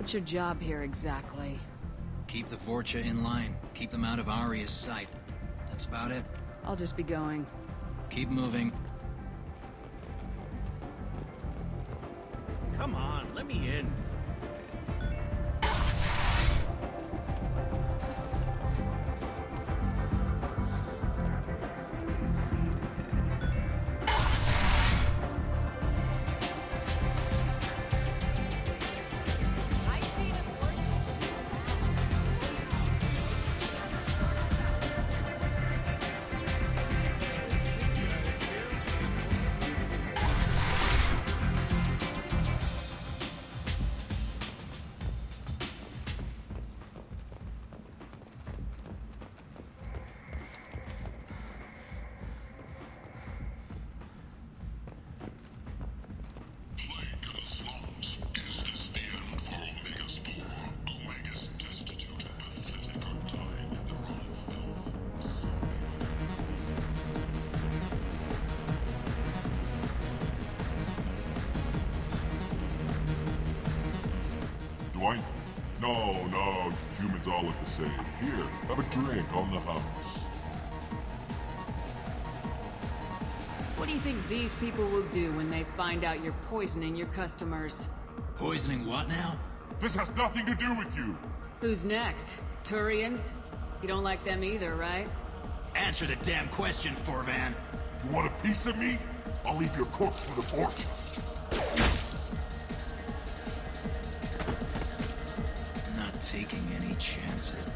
What's your job here exactly? Keep the Vorcha in line. Keep them out of Aria's sight. That's about it. I'll just be going. Keep moving. Come on, let me in. No, humans all look the same. Here, have a drink on the house. What do you think these people will do when they find out you're poisoning your customers? Poisoning what now? This has nothing to do with you! Who's next? Turians? You don't like them either, right? Answer the damn question, Forvan. You want a piece of me? I'll leave your corpse for the fortune. Not taking any chances.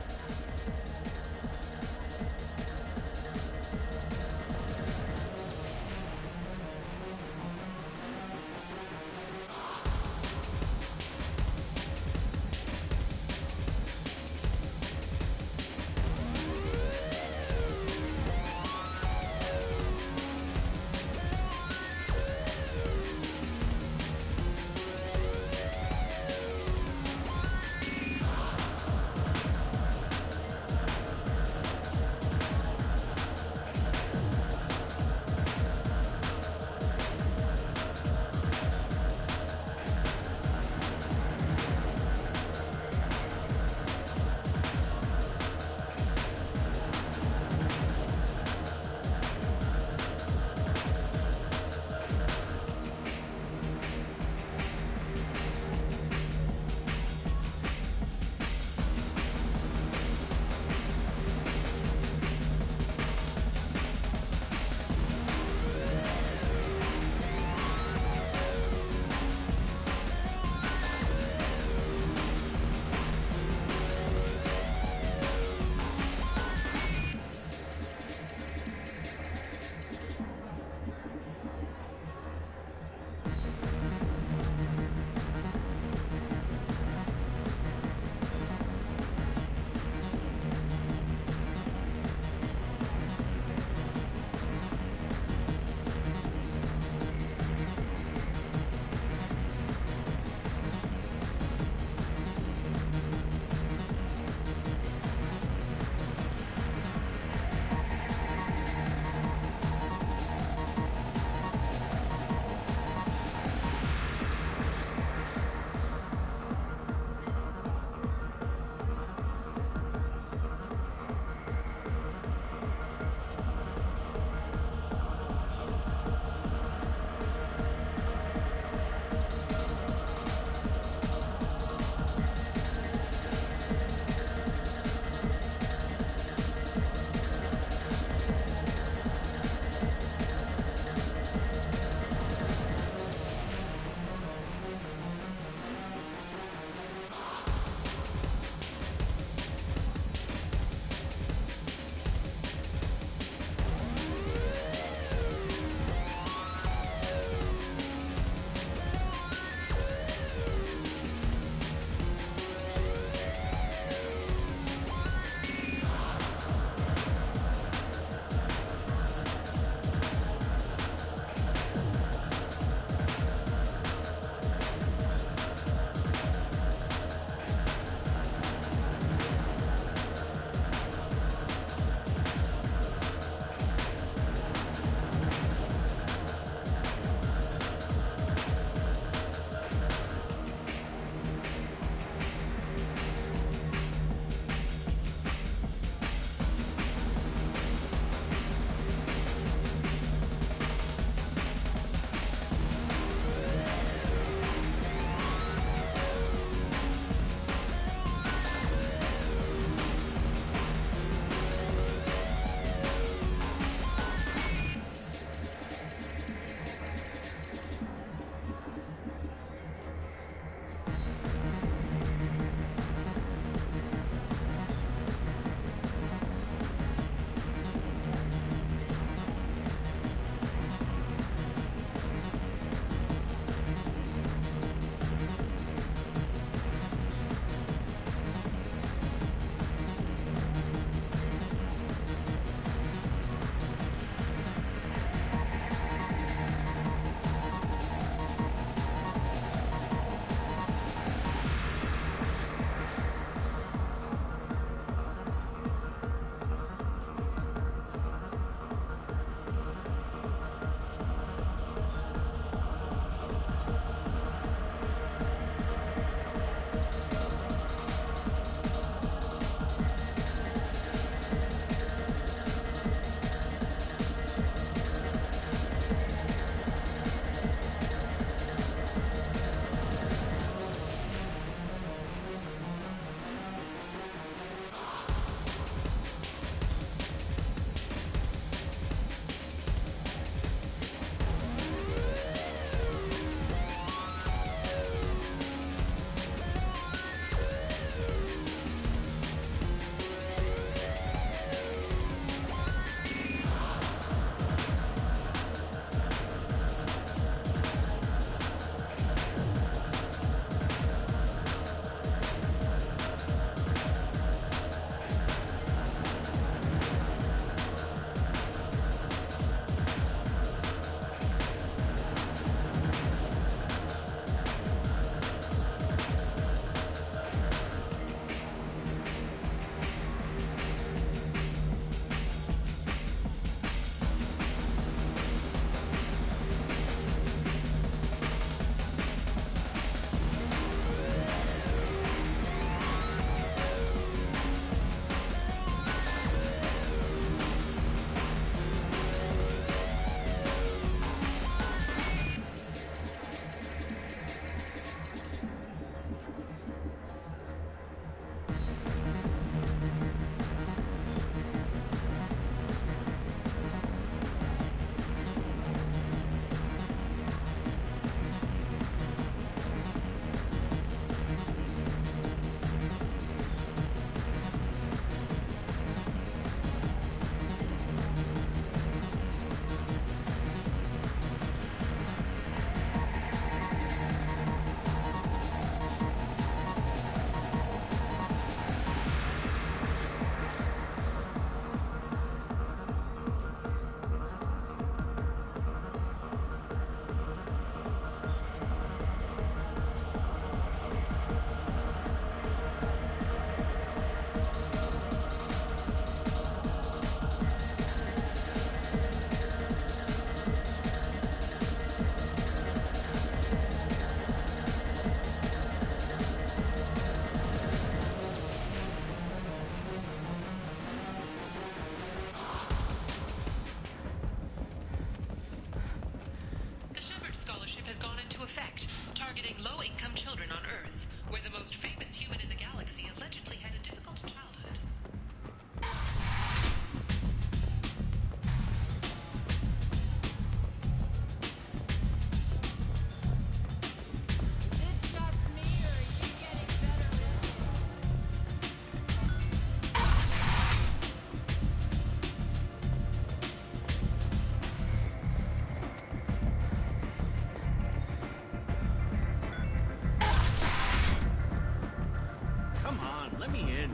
most famous human in the galaxy allegedly had a difficult childhood. Is it just me, or are you getting better at Come on, let me in.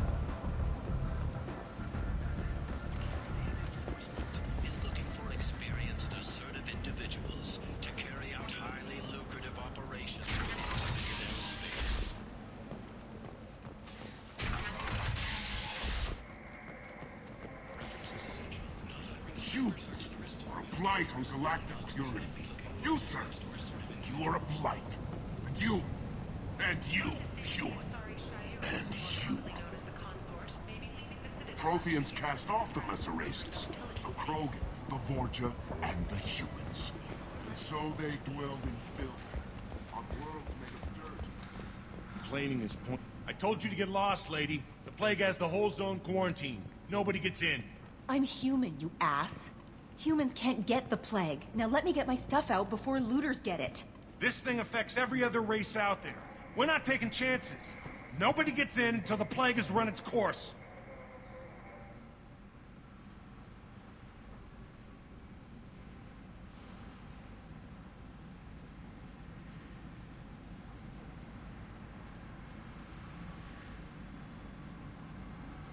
Is looking for experienced, assertive individuals to carry out highly lucrative operations in Citadel space. Humans are a blight on galactic purity. You, sir, you are a blight. And you, human. And you. The Protheans cast off the lesser races. The Krogan, the Vorja, and the humans. And so they dwelled in filth. On worlds made of dirt. Complaining is point. I told you to get lost, lady. The plague has the whole zone quarantined. Nobody gets in. I'm human, you ass. Humans can't get the plague. Now let me get my stuff out before looters get it. This thing affects every other race out there. We're not taking chances. Nobody gets in until the plague has run its course.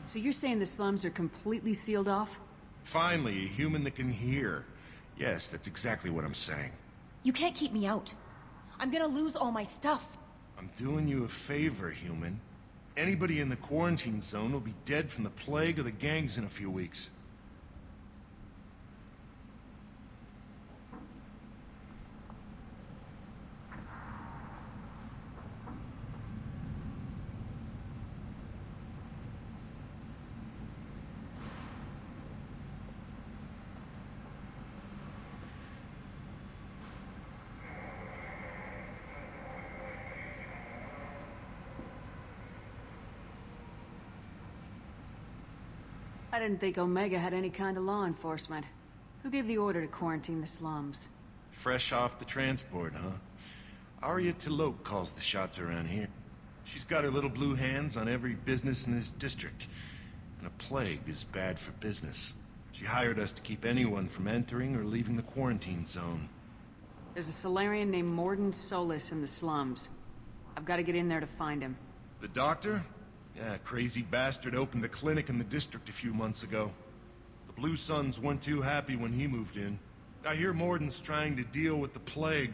So you're saying the slums are completely sealed off? Finally, a human that can hear. Yes, that's exactly what I'm saying. You can't keep me out. I'm gonna lose all my stuff. I'm doing you a favor, human. Anybody in the quarantine zone will be dead from the plague or the gangs in a few weeks. I didn't think Omega had any kind of law enforcement. Who gave the order to quarantine the slums? Fresh off the transport, huh? Arya T'Loak calls the shots around here. She's got her little blue hands on every business in this district. And a plague is bad for business. She hired us to keep anyone from entering or leaving the quarantine zone. There's a Solarian named Mordin Solus in the slums. I've got to get in there to find him. The doctor? Yeah, crazy bastard opened a clinic in the district a few months ago. The Blue Suns weren't too happy when he moved in. I hear Mordin's trying to deal with the plague.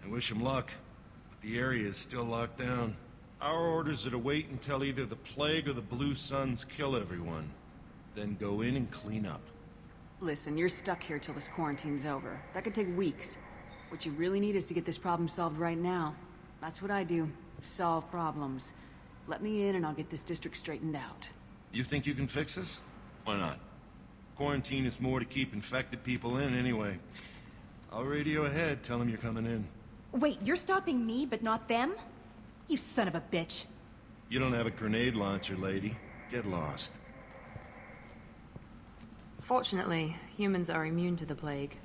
I wish him luck, but the area is still locked down. Our orders are to wait until either the plague or the Blue Suns kill everyone. Then go in and clean up. Listen, you're stuck here till this quarantine's over. That could take weeks. What you really need is to get this problem solved right now. That's what I do. Solve problems. Let me in and I'll get this district straightened out. You think you can fix this? Why not? Quarantine is more to keep infected people in anyway. I'll radio ahead, tell them you're coming in. Wait, you're stopping me, but not them? You son of a bitch. You don't have a grenade launcher, lady. Get lost. Fortunately, humans are immune to the plague.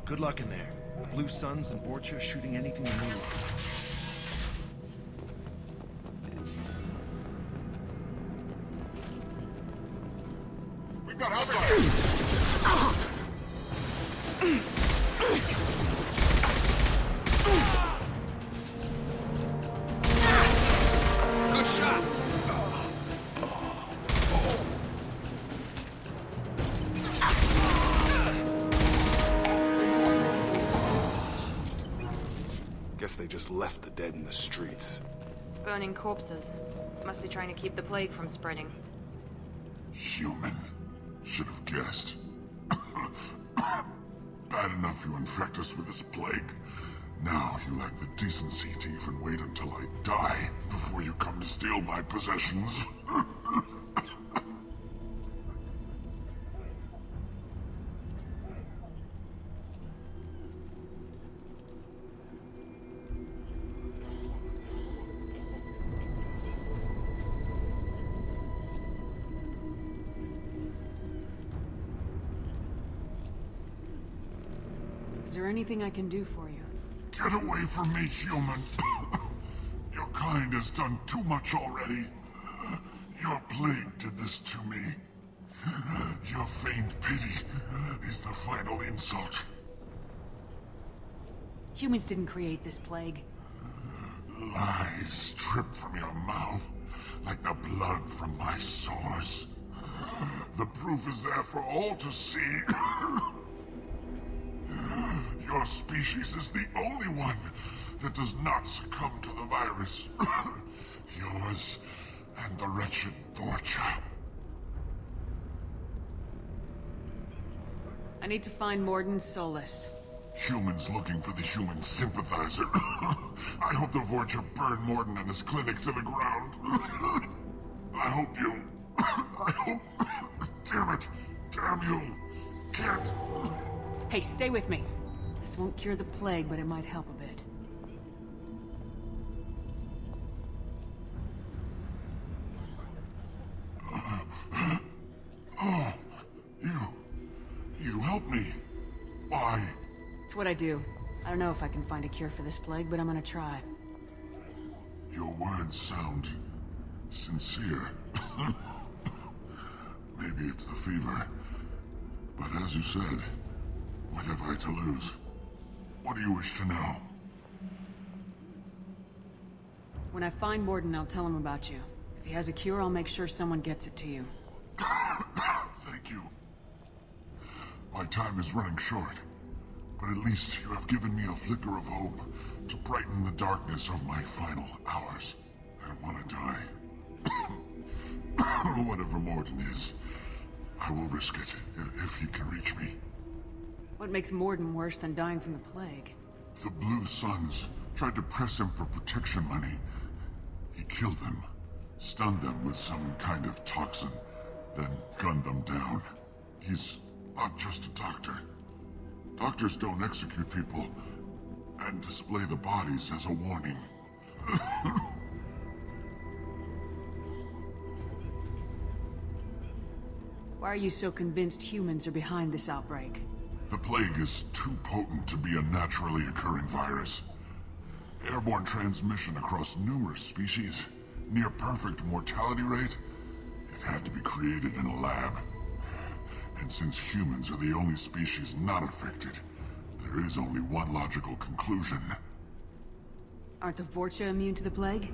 Good luck in there. The Blue Suns and Vorcha shooting anything that moves. We've got hostiles! Good shot! Guess they just left the dead in the streets. Burning corpses. Must be trying to keep the plague from spreading. Human. Should have guessed. Bad enough you infect us with this plague. Now you lack the decency to even wait until I die before you come to steal my possessions. Is there anything I can do for you? Get away from me, human. Your kind has done too much already. Your plague did this to me. Your feigned pity is the final insult. Humans didn't create this plague. Lies drip from your mouth like the blood from my sores. The proof is there for all to see. Your species is the only one that does not succumb to the virus. Yours and the wretched Vorcha. I need to find Mordin Solus. Humans looking for the human sympathizer. I hope the Vorcha burn Mordin and his clinic to the ground. I hope you... I hope... Damn it. Damn you. Can't... Hey, stay with me. This won't cure the plague, but it might help a bit. Oh, you helped me. Why? It's what I do. I don't know if I can find a cure for this plague, but I'm gonna try. Your words sound sincere. Maybe it's the fever. But as you said, what have I to lose? What do you wish to know? When I find Mordin, I'll tell him about you. If he has a cure, I'll make sure someone gets it to you. Thank you. My time is running short, but at least you have given me a flicker of hope to brighten the darkness of my final hours. I don't want to die. Whatever Mordin is, I will risk it if he can reach me. What makes Mordin worse than dying from the plague? The Blue Suns tried to press him for protection money. He killed them, stunned them with some kind of toxin, then gunned them down. He's not just a doctor. Doctors don't execute people and display the bodies as a warning. Why are you so convinced humans are behind this outbreak? The plague is too potent to be a naturally occurring virus. Airborne transmission across numerous species, near perfect mortality rate. It had to be created in a lab. And since humans are the only species not affected, there is only one logical conclusion. Aren't the Vorcha immune to the plague?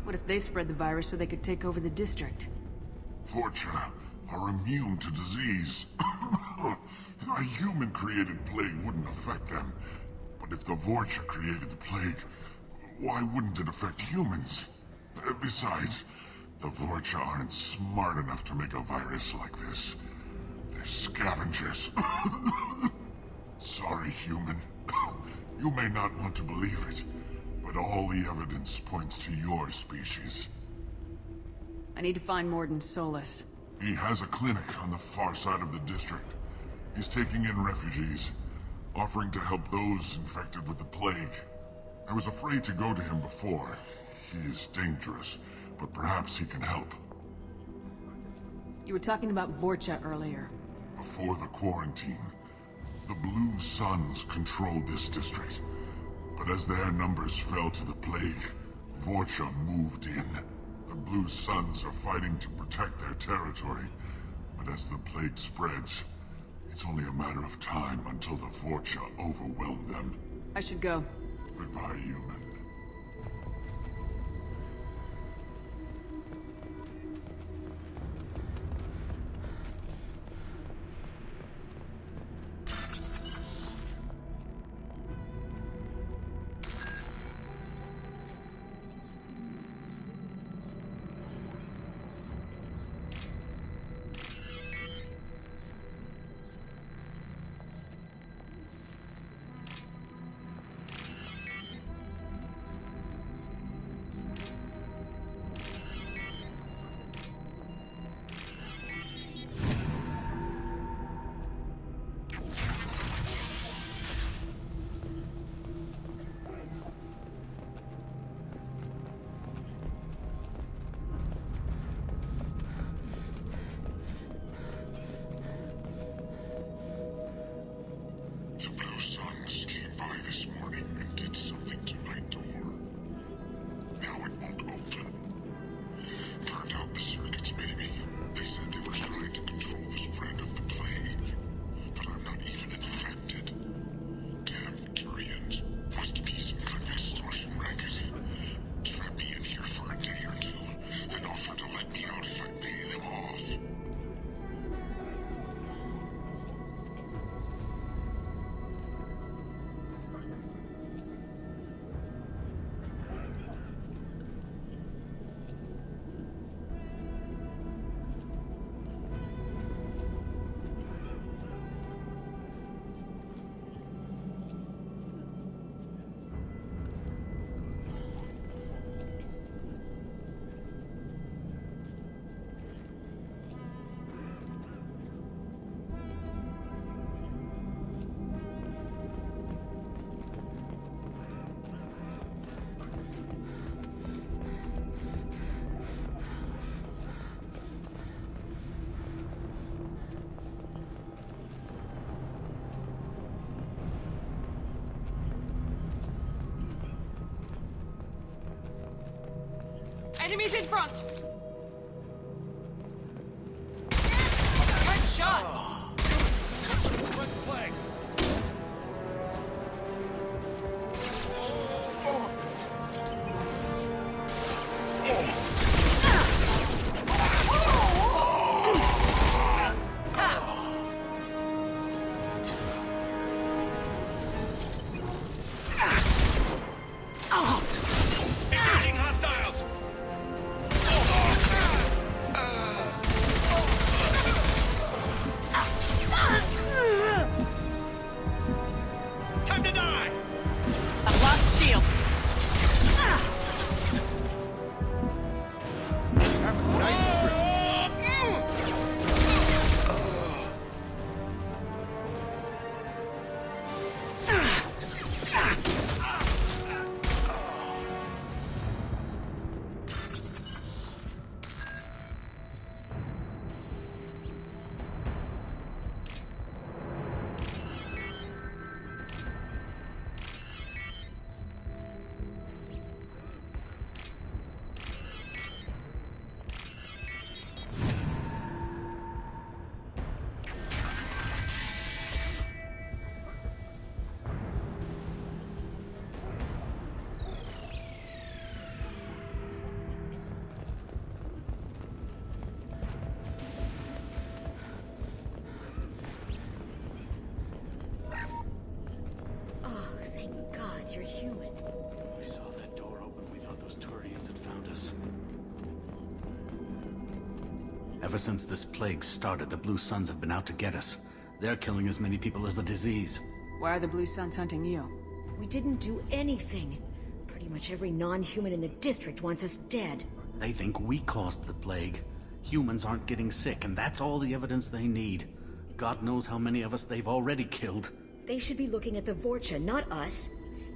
What if they spread the virus so they could take over the district? Vorcha are immune to disease. A human-created plague wouldn't affect them. But if the Vorcha created the plague, why wouldn't it affect humans? Besides, the Vorcha aren't smart enough to make a virus like this. They're scavengers. Sorry, human. You may not want to believe it, but all the evidence points to your species. I need to find Mordin Solus. He has a clinic on the far side of the district. He's taking in refugees, offering to help those infected with the plague. I was afraid to go to him before. He is dangerous, but perhaps he can help. You were talking about Vorcha earlier. Before the quarantine, The Blue Suns controlled this district. But as their numbers fell to the plague, Vorcha moved in. The Blue Suns are fighting to protect their territory. But as the plague spreads, it's only a matter of time until the Vorcha overwhelm them. I should go. Goodbye, human. The Blue Suns came by this morning and did something to my door. Now it won't open. Turned out the circuits, maybe. They said they were trying to control the spread of the plague. But I'm not even infected. Damn Turians. Must be some kind of extortion racket. Trap me in here for a day or two, then offer to let me out if I pay them off. Enemies in front! Good shot! Red flag! Engaging hostiles! Time to die! I've lost shields. Oh, thank God you're human. We saw that door open. We thought those Turians had found us. Ever since this plague started, the Blue Suns have been out to get us. They're killing as many people as the disease. Why are the Blue Suns hunting you? We didn't do anything. Pretty much every non-human in the district wants us dead. They think we caused the plague. Humans aren't getting sick, and that's all the evidence they need. God knows how many of us they've already killed. They should be looking at the Vorcha, not us.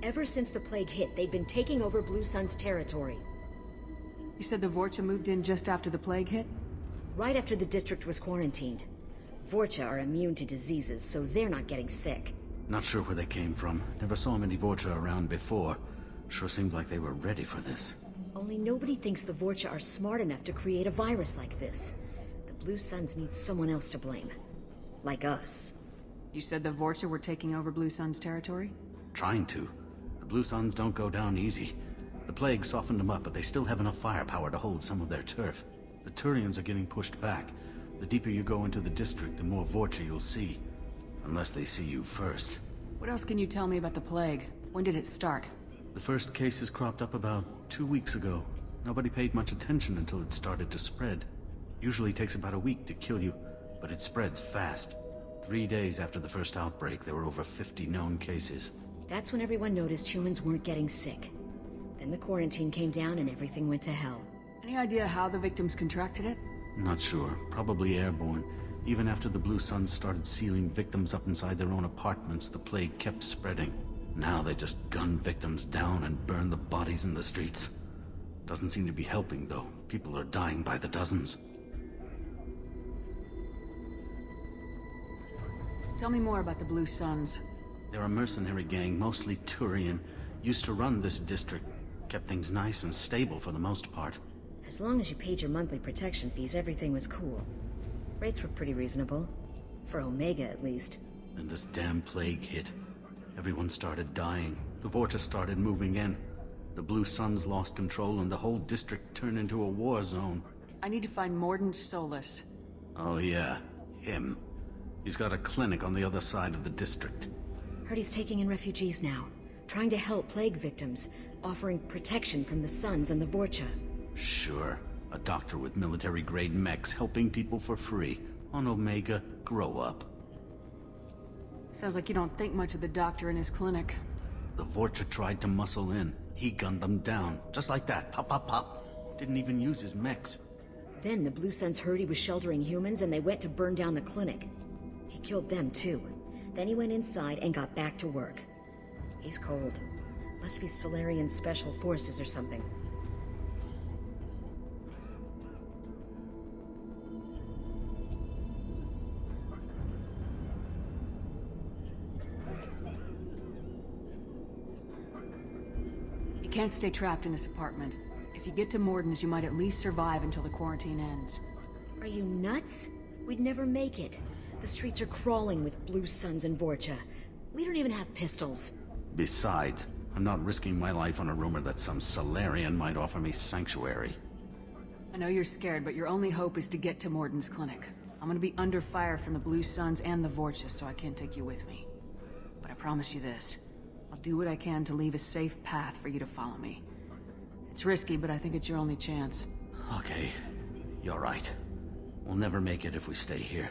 Ever since the plague hit, they've been taking over Blue Sun's territory. You said the Vorcha moved in just after the plague hit? Right after the district was quarantined. Vorcha are immune to diseases, so they're not getting sick. Not sure where they came from. Never saw many Vorcha around before. Sure seemed like they were ready for this. Only nobody thinks the Vorcha are smart enough to create a virus like this. The Blue Suns need someone else to blame. Like us. You said the Vorcha were taking over Blue Sun's territory? Trying to. The Blue Suns don't go down easy. The plague softened them up, but they still have enough firepower to hold some of their turf. The Turians are getting pushed back. The deeper you go into the district, the more Vorcha you'll see. Unless they see you first. What else can you tell me about the plague? When did it start? The first cases cropped up about 2 weeks ago. Nobody paid much attention until it started to spread. Usually takes about a week to kill you, but it spreads fast. 3 days after the first outbreak, there were over 50 known cases. That's when everyone noticed humans weren't getting sick. Then the quarantine came down and everything went to hell. Any idea how the victims contracted it? Not sure. Probably airborne. Even after the Blue Suns started sealing victims up inside their own apartments, the plague kept spreading. Now they just gun victims down and burn the bodies in the streets. Doesn't seem to be helping, though. People are dying by the dozens. Tell me more about the Blue Suns. They're a mercenary gang, mostly Turian. Used to run this district. Kept things nice and stable for the most part. As long as you paid your monthly protection fees, everything was cool. Rates were pretty reasonable. For Omega, at least. Then this damn plague hit. Everyone started dying. The Vorcha started moving in. The Blue Suns lost control and the whole district turned into a war zone. I need to find Mordin Solus. Oh yeah, him. He's got a clinic on the other side of the district. Heard he's taking in refugees now. Trying to help plague victims. Offering protection from the Suns and the Vorcha. Sure. A doctor with military-grade mechs helping people for free. On Omega, grow up. Sounds like you don't think much of the doctor in his clinic. The Vorcha tried to muscle in. He gunned them down. Just like that. Pop, pop, pop. Didn't even use his mechs. Then the Blue Suns heard he was sheltering humans and they went to burn down the clinic. He killed them too. Then he went inside and got back to work. He's cold. Must be Solarian Special Forces or something. You can't stay trapped in this apartment. If you get to Mordin's, you might at least survive until the quarantine ends. Are you nuts? We'd never make it. The streets are crawling with Blue Suns and Vorcha. We don't even have pistols. Besides, I'm not risking my life on a rumor that some Solarian might offer me sanctuary. I know you're scared, but your only hope is to get to Mordin's clinic. I'm gonna be under fire from the Blue Suns and the Vorcha, so I can't take you with me. But I promise you this. I'll do what I can to leave a safe path for you to follow me. It's risky, but I think it's your only chance. Okay, you're right. We'll never make it if we stay here.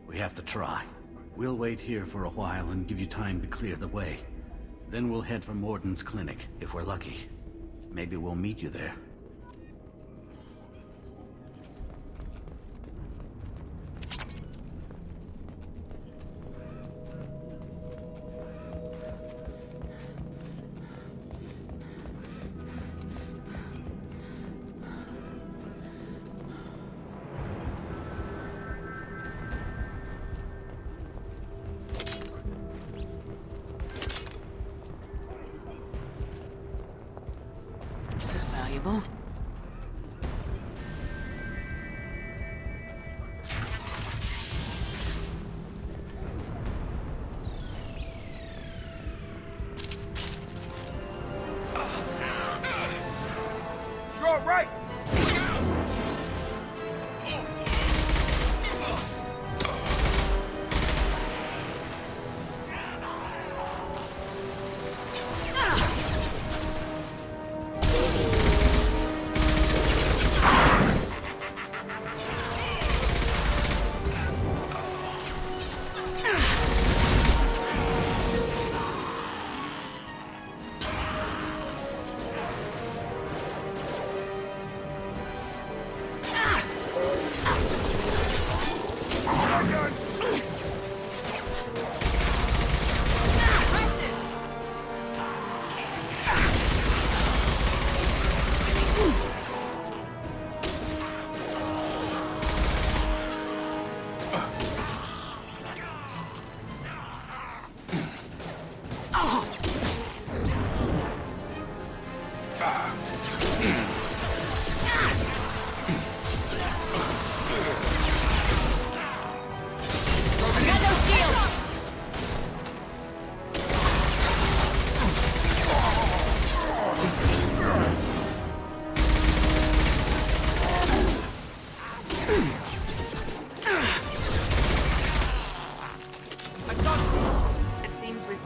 We have to try. We'll wait here for a while and give you time to clear the way. Then we'll head for Mordin's clinic, if we're lucky. Maybe we'll meet you there. This is valuable. You're right!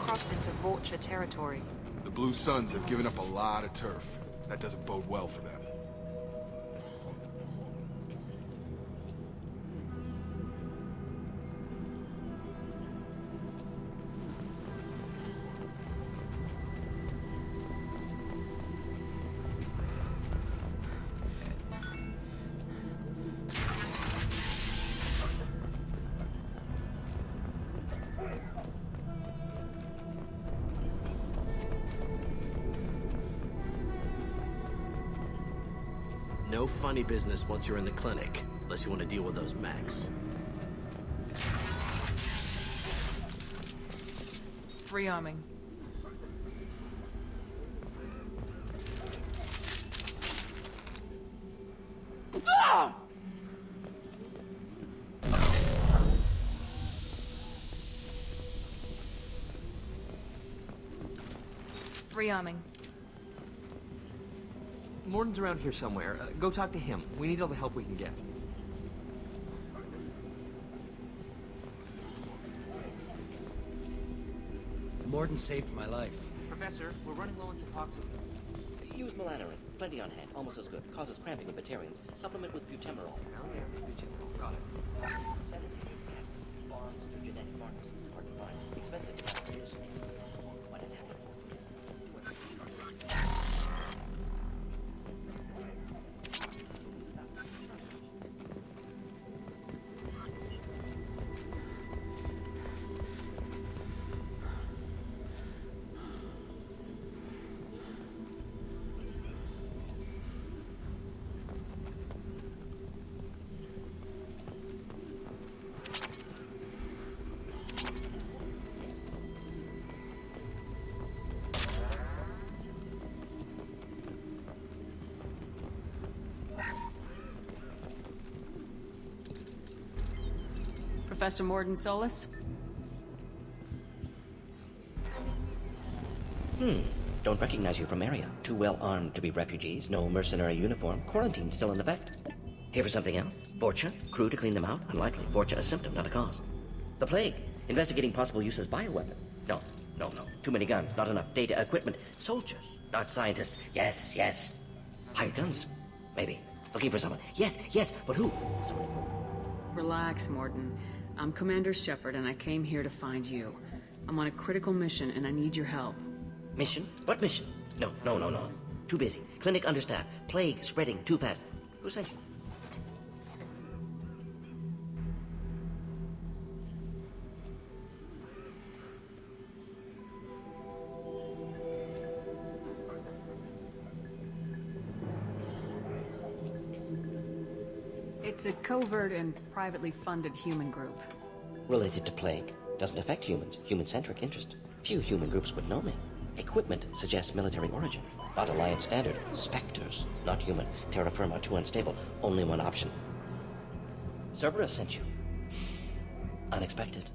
crossed into Vulture territory. The Blue Suns have given up a lot of turf. That doesn't bode well for them. No funny business once you're in the clinic, unless you want to deal with those mechs. Rearming. Rearming. Morden's around here somewhere. Go talk to him. We need all the help we can get. Morden saved my life. Professor, we're running low on Topoxy. Use melanorin. Plenty on hand. Almost as good. Causes cramping of Batarians. Supplement with butemerol. Got it. Farms to genetic markers. Hard to find. Expensive to produce. Why not have it? Professor Morden Solus? Don't recognize you from area. Too well armed to be refugees. No mercenary uniform. Quarantine still in effect. Here for something else? Vorcha? Crew to clean them out? Unlikely. Vorcha a symptom, not a cause. The plague. Investigating possible use as bioweapon. No. Too many guns, not enough data, equipment. Soldiers, not scientists. Yes. Hired guns? Maybe. Looking for someone. Yes, but who? Someone. Relax, Morden. I'm Commander Shepard, and I came here to find you. I'm on a critical mission, and I need your help. Mission? What mission? No. Too busy. Clinic understaffed. Plague spreading too fast. Who sent you? It's a covert and privately funded human group. Related to plague. Doesn't affect humans. Human-centric interest. Few human groups would know me. Equipment suggests military origin. Not Alliance standard. Spectres. Not human. Terra firma too unstable. Only one option. Cerberus sent you. Unexpected.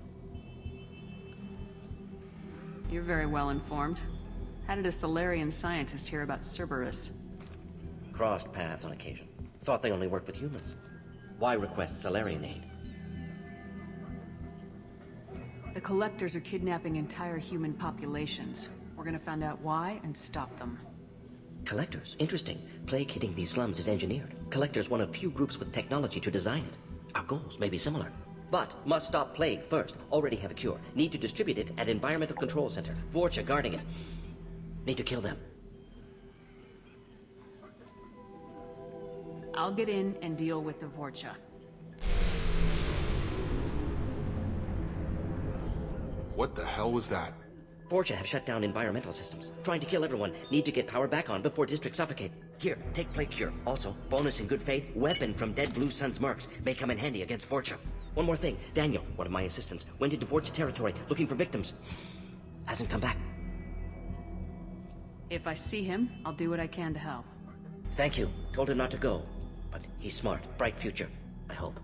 You're very well informed. How did a Solarian scientist hear about Cerberus? Crossed paths on occasion. Thought they only worked with humans. Why request Solarian aid? The Collectors are kidnapping entire human populations. We're gonna find out why and stop them. Collectors? Interesting. Plague hitting these slums is engineered. Collectors one of few groups with technology to design it. Our goals may be similar. But must stop plague first. Already have a cure. Need to distribute it at Environmental Control Center. Vorcha guarding it. Need to kill them. I'll get in and deal with the Vorcha. What the hell was that? Vorcha have shut down environmental systems. Trying to kill everyone. Need to get power back on before districts suffocate. Here, take plague cure. Also, bonus in good faith, weapon from dead Blue Sun's mercs. May come in handy against Vorcha. One more thing. Daniel, one of my assistants, went into Vorcha territory looking for victims. Hasn't come back. If I see him, I'll do what I can to help. Thank you. Told him not to go. But he's smart. Bright future. I hope.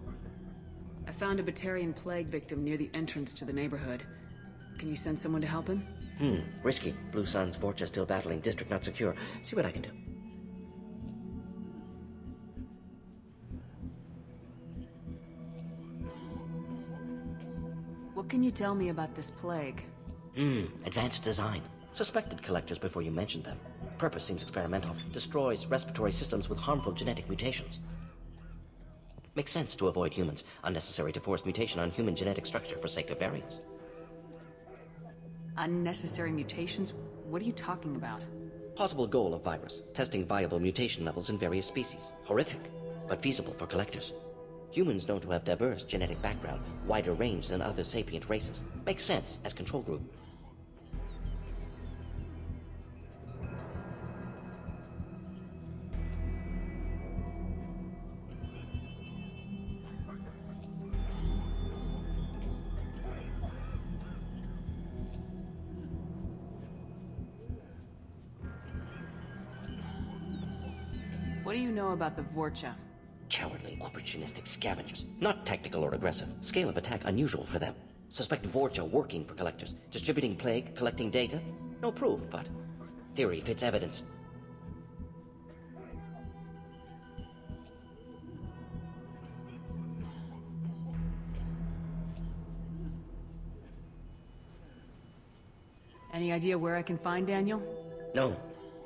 I found a Batarian plague victim near the entrance to the neighborhood. Can you send someone to help him? Risky. Blue Suns, Vorcha still battling. District not secure. See what I can do. What can you tell me about this plague? Advanced design. Suspected collectors before you mentioned them. Purpose seems experimental. Destroys respiratory systems with harmful genetic mutations. Makes sense to avoid humans. Unnecessary to force mutation on human genetic structure for sake of variance. Unnecessary mutations? What are you talking about? Possible goal of virus. Testing viable mutation levels in various species. Horrific, but feasible for collectors. Humans known to have diverse genetic background, wider range than other sapient races. Makes sense as control group. What do you know about the Vorcha? Cowardly, opportunistic scavengers. Not tactical or aggressive. Scale of attack unusual for them. Suspect Vorcha working for collectors. Distributing plague, collecting data. No proof, but theory fits evidence. Any idea where I can find Daniel? No.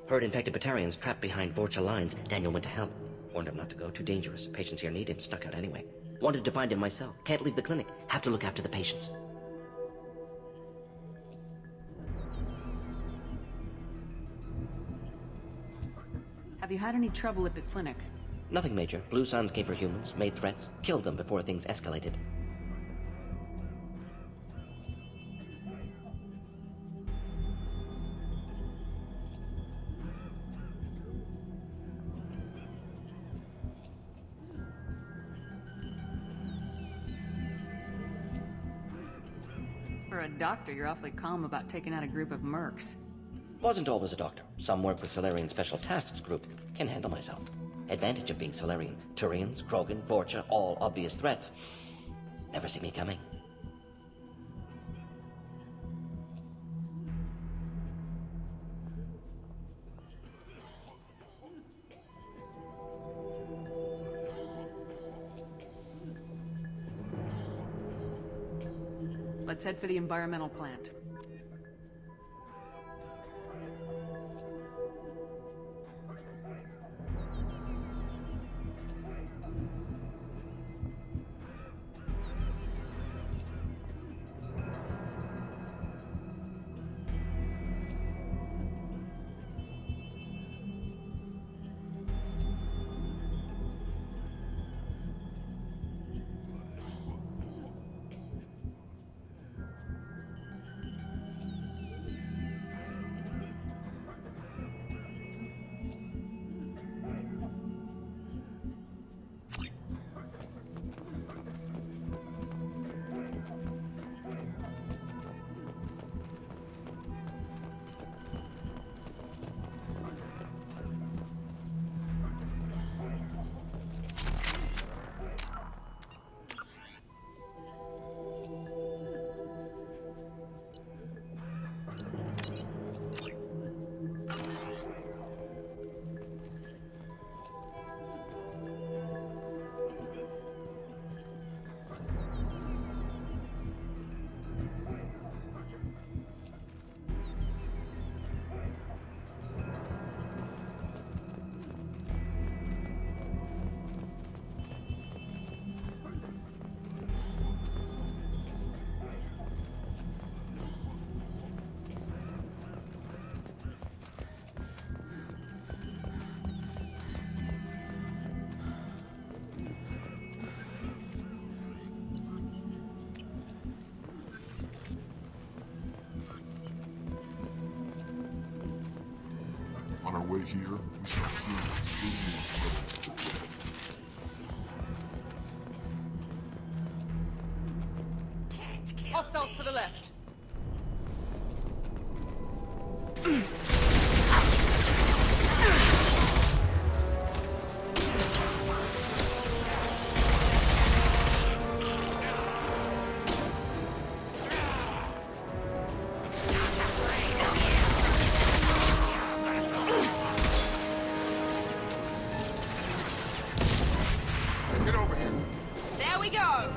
Heard infected Batarians trapped behind Vorcha lines. Daniel went to help. Warned him not to go, too dangerous. Patients here need him, snuck out anyway. Wanted to find him myself. Can't leave the clinic. Have to look after the patients. Have you had any trouble at the clinic? Nothing major. Blue Suns came for humans, made threats, killed them before things escalated. For a doctor, you're awfully calm about taking out a group of mercs. Wasn't always a doctor. Some work with Solarian Special Tasks Group. Can handle myself. Advantage of being Solarian. Turians, Krogan, Vorcha, all obvious threats. Never see me coming. Let's head for the environmental plant. On our way here, we shall Hostiles to the left. There we go!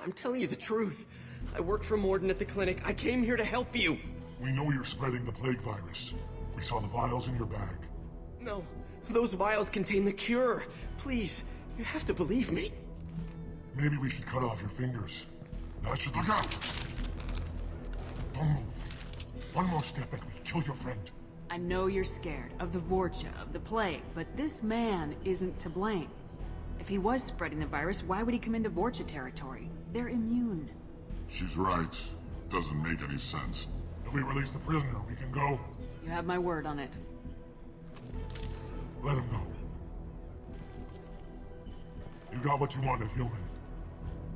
I'm telling you the truth. I work for Morden at the clinic. I came here to help you. We know you're spreading the plague virus. We saw the vials in your bag. No, those vials contain the cure. Please, you have to believe me. Maybe we should cut off your fingers. That should look out! Don't move. One more step and we kill your friend. I know you're scared of the Vorcha, of the plague, but this man isn't to blame. If he was spreading the virus, why would he come into Vorcha territory? They're immune. She's right. Doesn't make any sense. If we release the prisoner, we can go. You have my word on it. Let him go. You got what you wanted, human.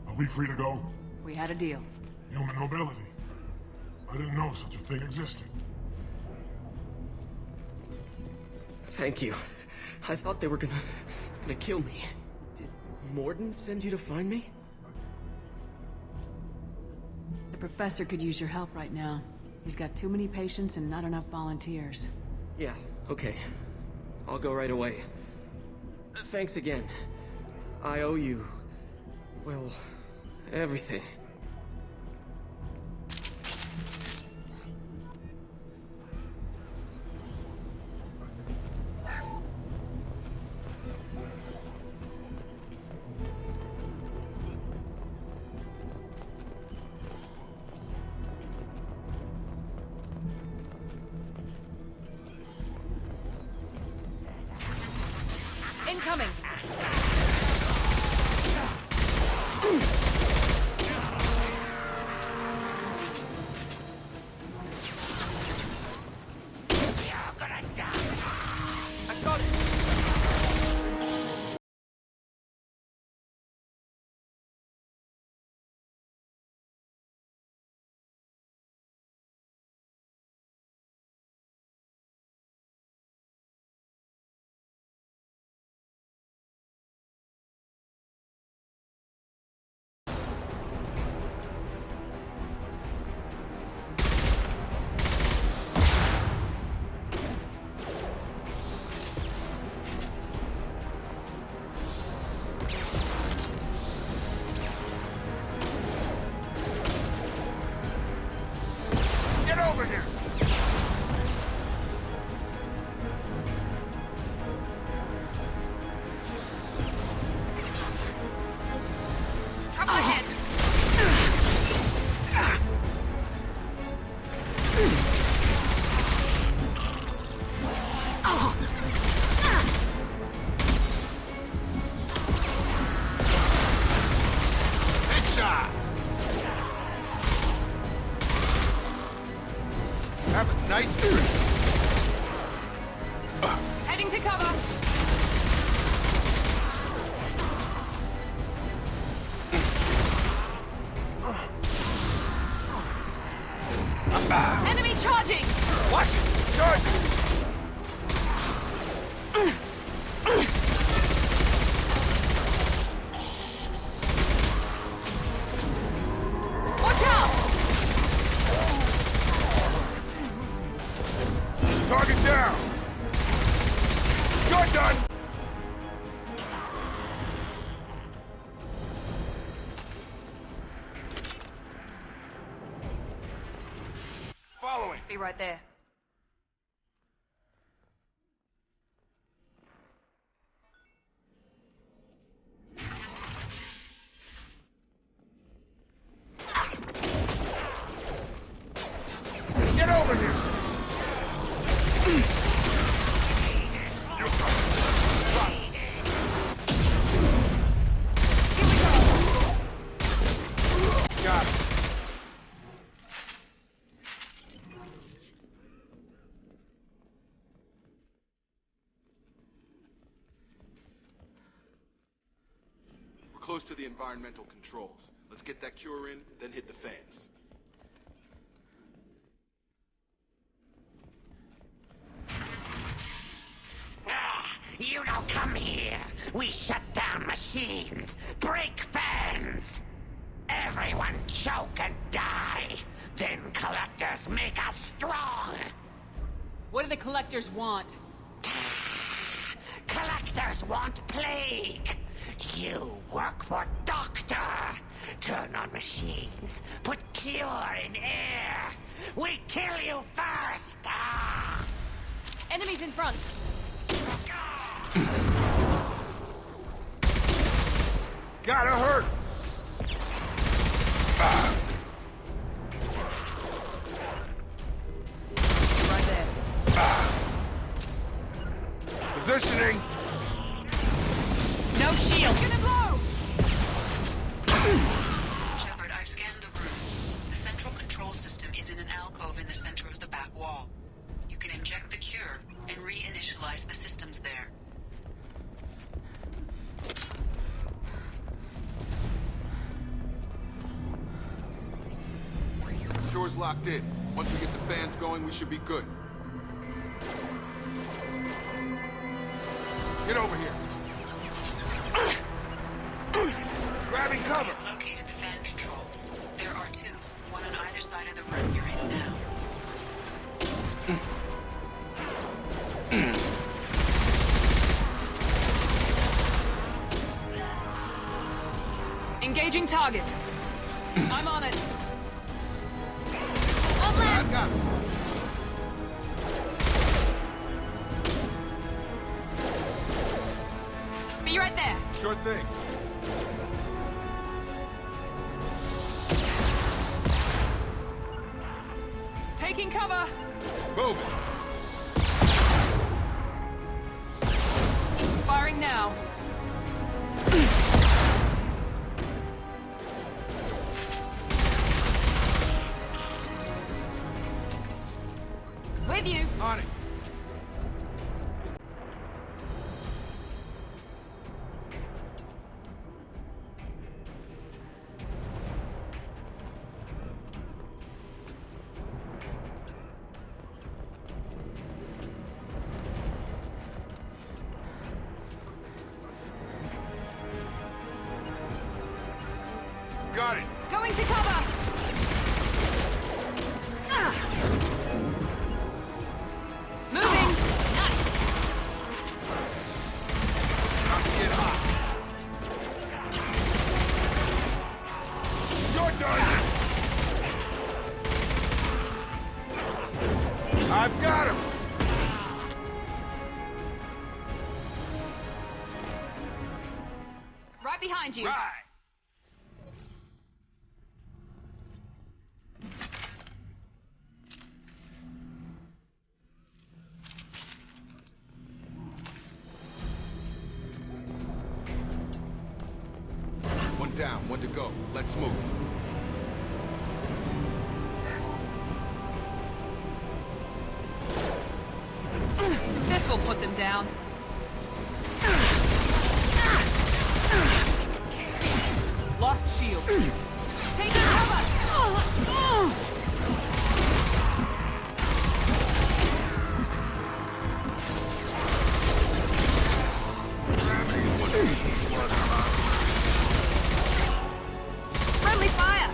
Are we free to go? We had a deal. Human nobility. I didn't know such a thing existed. Thank you. I thought they were gonna kill me. Did Morden send you to find me? The professor could use your help right now. He's got too many patients and not enough volunteers. Yeah, okay. I'll go right away. Thanks again. I owe you... well, everything. Incoming! Get over here! Trouble ahead! Headshot! Have a nice trip. Heading to cover! Enemy charging! Watch it! Charge! Watch out! Target down! You're done! Following. Be right there. Get over here! Got it. We're close to the environmental controls. Let's get that cure in, then hit the fans. You don't come here. We shut down machines, break fans. Everyone choke and die. Then collectors make us strong. What do the collectors want? Collectors want plague. You work for Doctor. Turn on machines. Put cure in air. We kill you first. Ah. Enemies in front! Gotta hurt! Right there. Positioning! No shield! Gonna blow! Shepard, I've scanned the room. The central control system is in an alcove in the center of the back wall. You can inject the cure and reinitialize the systems there. Cure's locked in. Once we get the fans going, we should be good. Get over here. Grabbing cover! You've located the fan controls. There are two, one on either side of the room you're in now. Engaging target. I'm on it. I've got it. Be right there. Sure thing. Taking cover. Move. Firing now. With you. On it. Got it. Going to cover. Moving. About to get hot. You're done. I've got him. Right behind you. Right. One down, one to go. Let's move. This will put them down. Lost shield. Taking cover. Friendly fire.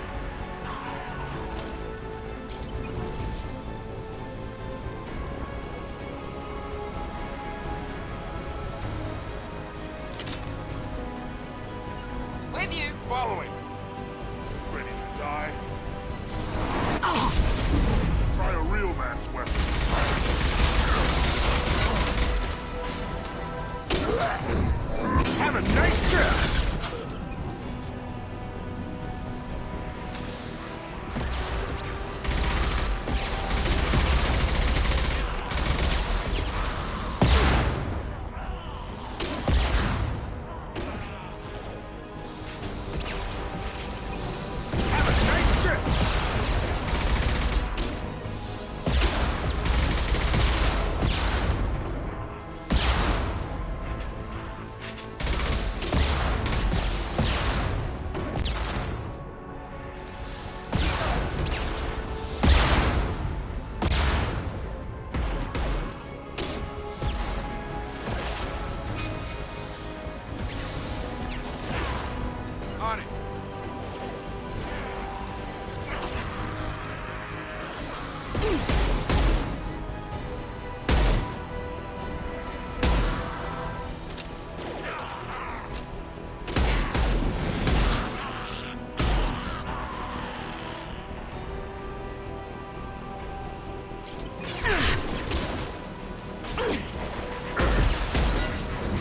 With you. Following. Ready to die? Try a real man's weapon. Have a nice trip. Have a nice trip. On it.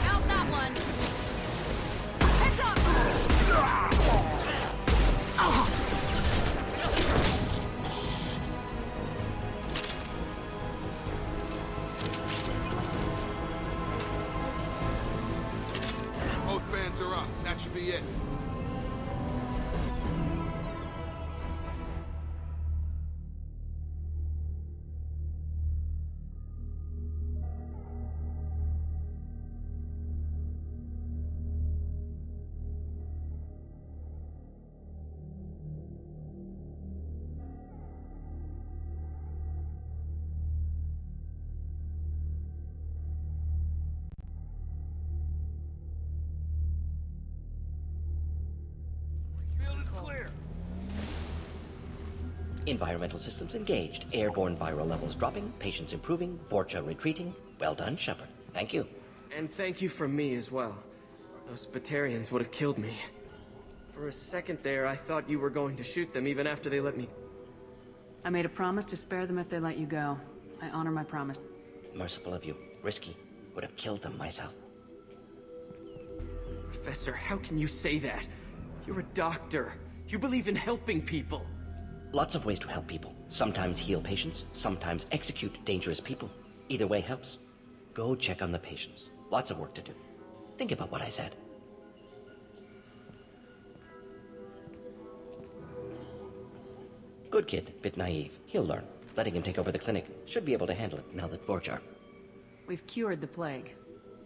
Out that one. Heads up. Both fans are up. That should be it. Field is clear. Environmental systems engaged. Airborne viral levels dropping. Patients improving. Vorcha retreating. Well done, Shepard. Thank you. And thank you from me as well. Those Batarians would have killed me. For a second there, I thought you were going to shoot them even after they let me... I made a promise to spare them if they let you go. I honor my promise. Merciful of you. Risky. Would have killed them myself. Professor, how can you say that? You're a doctor. You believe in helping people. Lots of ways to help people. Sometimes heal patients, sometimes execute dangerous people. Either way helps. Go check on the patients. Lots of work to do. Think about what I said. Good kid, bit naive. He'll learn. Letting him take over the clinic. Should be able to handle it now that Vorcha... We've cured the plague.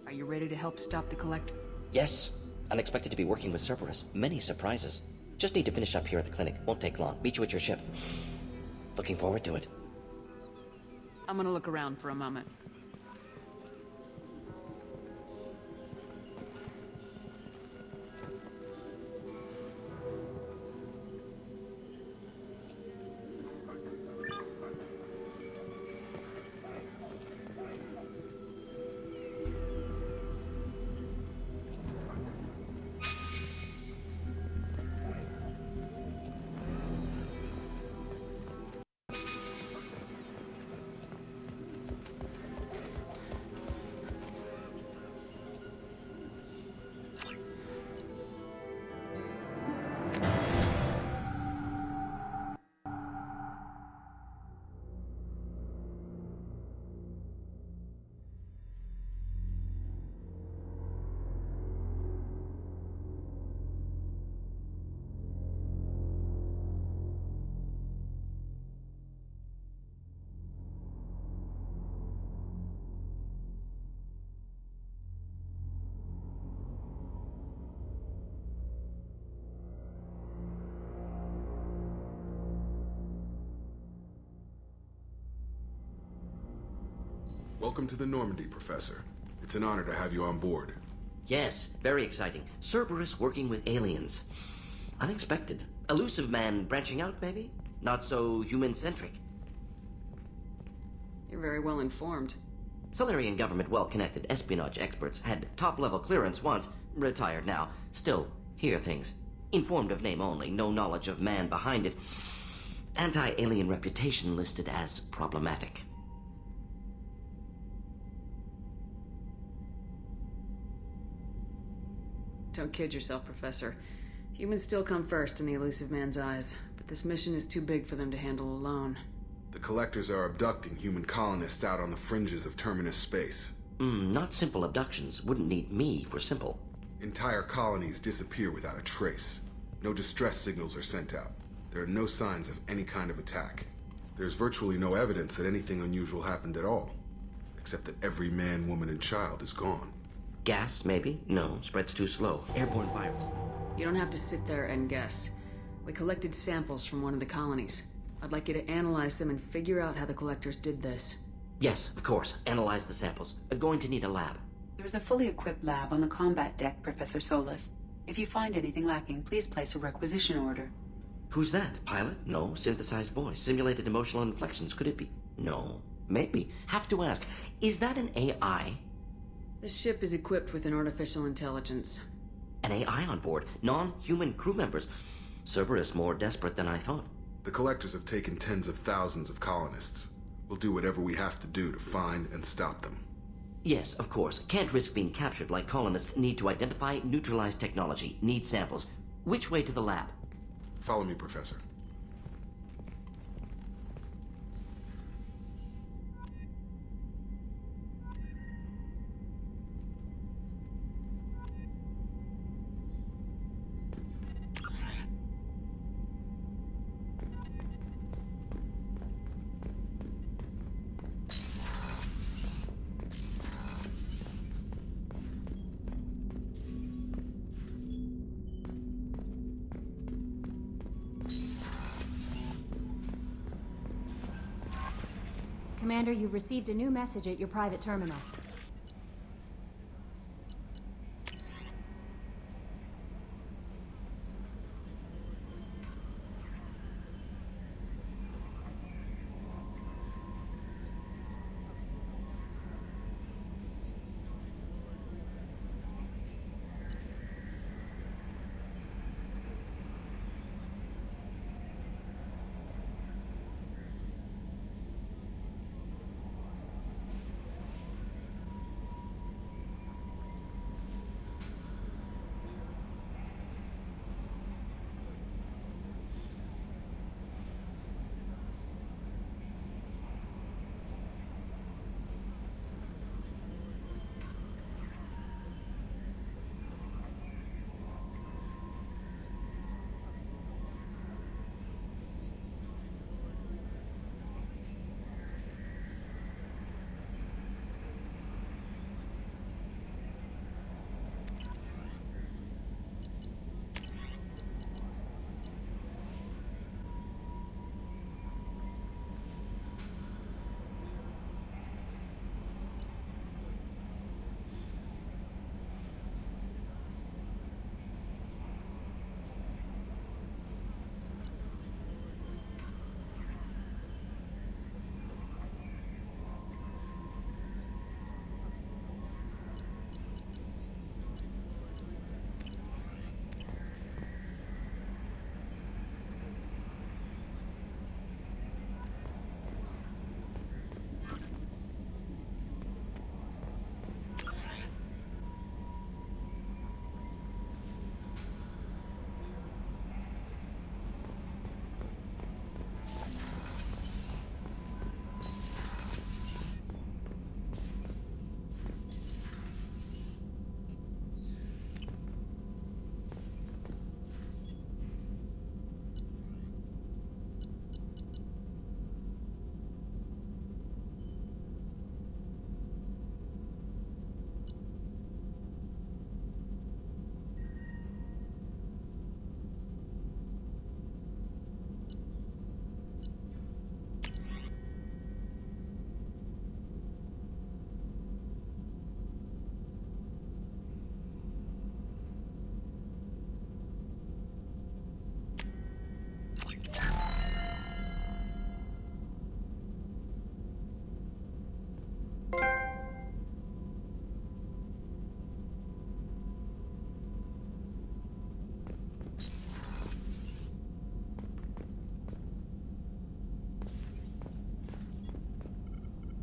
Are you ready to help stop the collect? Yes. Unexpected to be working with Cerberus. Many surprises. Just need to finish up here at the clinic. Won't take long. Meet you at your ship. Looking forward to it. I'm gonna look around for a moment. Welcome to the Normandy, Professor. It's an honor to have you on board. Yes, very exciting. Cerberus working with aliens. Unexpected. Elusive man branching out, maybe? Not so human-centric. You're very well informed. Solarian government well-connected espionage experts had top-level clearance once, retired now. Still, hear things. Informed of name only, no knowledge of man behind it. Anti-alien reputation listed as problematic. Don't kid yourself, Professor. Humans still come first in the elusive man's eyes, but this mission is too big for them to handle alone. The Collectors are abducting human colonists out on the fringes of Terminus space. Not simple abductions. Wouldn't need me for simple. Entire colonies disappear without a trace. No distress signals are sent out. There are no signs of any kind of attack. There's virtually no evidence that anything unusual happened at all, except that every man, woman, and child is gone. Gas, maybe? No, spreads too slow. Airborne virus. You don't have to sit there and guess. We collected samples from one of the colonies. I'd like you to analyze them and figure out how the Collectors did this. Yes, of course. Analyze the samples. Going to need a lab. There's a fully equipped lab on the combat deck, Professor Solis. If you find anything lacking, please place a requisition order. Who's that? Pilot? No. Synthesized voice. Simulated emotional inflections. Could it be? No. Maybe. Have to ask. Is that an AI? The ship is equipped with an artificial intelligence. An AI on board? Non-human crew members? Cerberus more desperate than I thought. The Collectors have taken tens of thousands of colonists. We'll do whatever we have to do to find and stop them. Yes, of course. Can't risk being captured like colonists need to identify, neutralize technology, need samples. Which way to the lab? Follow me, Professor. Commander, you've received a new message at your private terminal.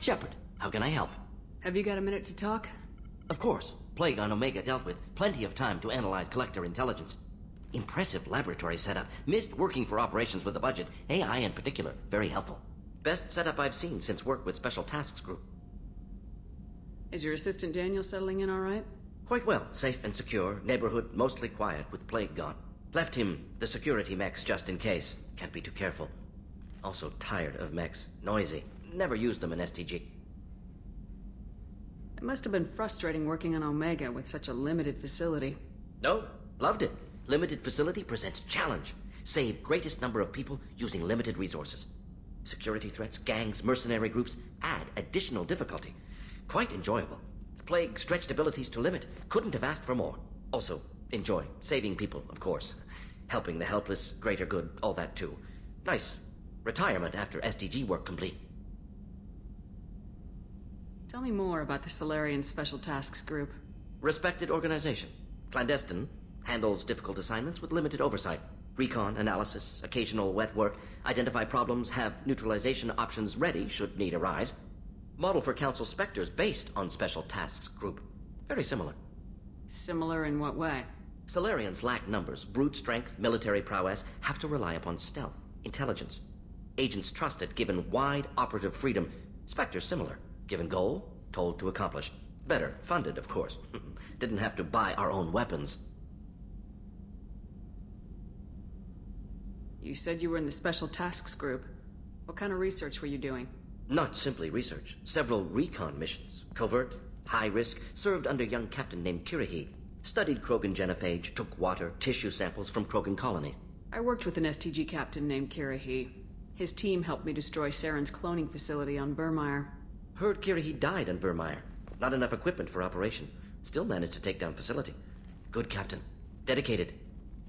Shepard, how can I help? Have you got a minute to talk? Of course. Plague on Omega dealt with. Plenty of time to analyze Collector intelligence. Impressive laboratory setup. Missed working for operations with a budget. AI in particular. Very helpful. Best setup I've seen since work with Special Tasks Group. Is your assistant Daniel settling in all right? Quite well. Safe and secure. Neighborhood mostly quiet with Plague gone. Left him the security mechs just in case. Can't be too careful. Also tired of mechs. Noisy. Never used them in STG. It must have been frustrating working on Omega with such a limited facility. No, loved it. Limited facility presents challenge. Save greatest number of people using limited resources. Security threats, gangs, mercenary groups add additional difficulty. Quite enjoyable. Plague stretched abilities to limit. Couldn't have asked for more. Also, enjoy. Saving people, of course. Helping the helpless, greater good, all that too. Nice. Retirement after SDG work complete. Tell me more about the Solarian Special Tasks Group. Respected organization. Clandestine. Handles difficult assignments with limited oversight. Recon, analysis, occasional wet work. Identify problems, have neutralization options ready should need arise. Model for Council Spectres based on Special Tasks Group. Very similar. Similar in what way? Solarians lack numbers, brute strength, military prowess, have to rely upon stealth, intelligence. Agents trusted, given wide operative freedom. Spectres similar, given goal, told to accomplish. Better, funded, of course. Didn't have to buy our own weapons. You said you were in the Special Tasks Group. What kind of research were you doing? Not simply research. Several recon missions. Covert, high risk, served under a young captain named Kirihi. Studied Krogan genophage, took water, tissue samples from Krogan colonies. I worked with an STG captain named Kirihi. His team helped me destroy Saren's cloning facility on Burmire. Heard Kirihi died on Vermeer. Not enough equipment for operation. Still managed to take down facility. Good captain. Dedicated.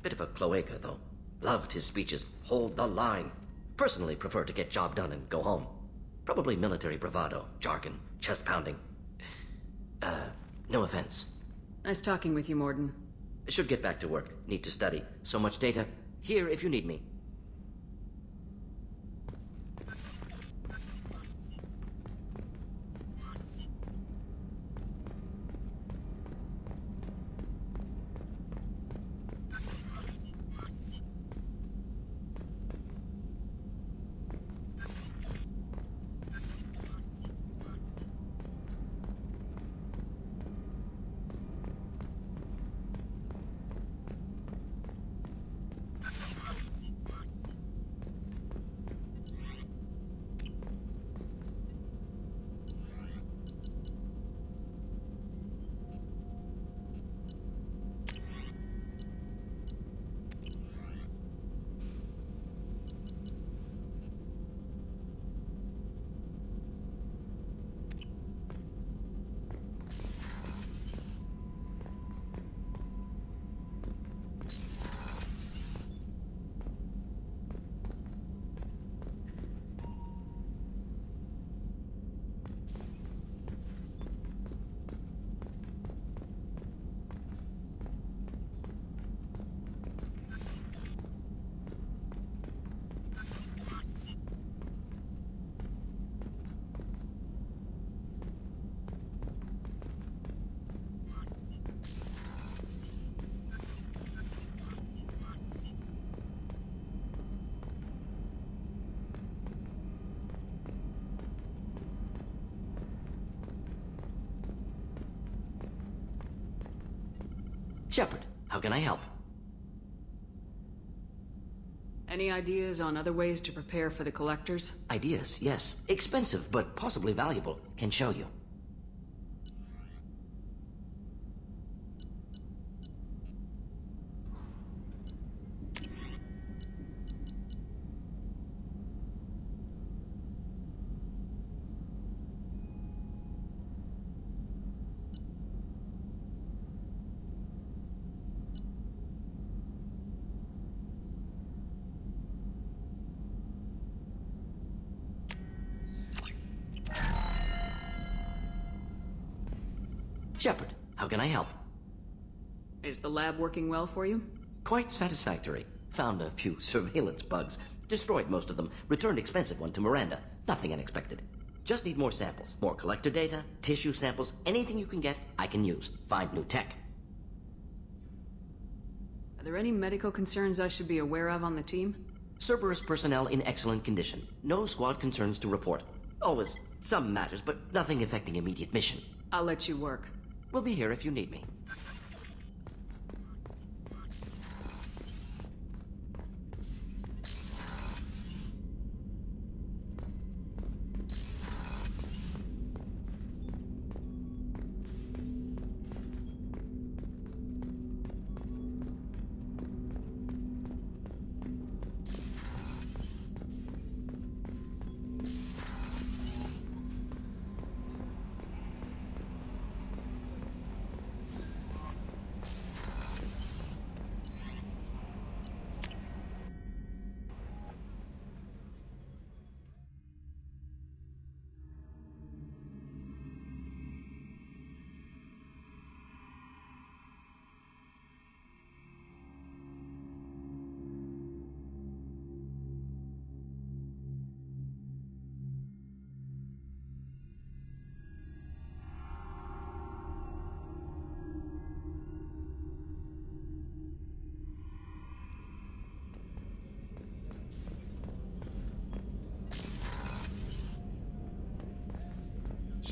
Bit of a cloaca, though. Loved his speeches. Hold the line. Personally prefer to get job done and go home. Probably military bravado, jargon, chest pounding. No offense. Nice talking with you, Morden. Should get back to work. Need to study. So much data. Here if you need me. Shepard, how can I help? Any ideas on other ways to prepare for the Collectors? Ideas, yes. Expensive, but possibly valuable. Can show you. Shepard, how can I help? Is the lab working well for you? Quite satisfactory. Found a few surveillance bugs. Destroyed most of them. Returned expensive one to Miranda. Nothing unexpected. Just need more samples. More collector data, tissue samples, anything you can get, I can use. Find new tech. Are there any medical concerns I should be aware of on the team? Cerberus personnel in excellent condition. No squad concerns to report. Always some matters, but nothing affecting immediate mission. I'll let you work. We'll be here if you need me.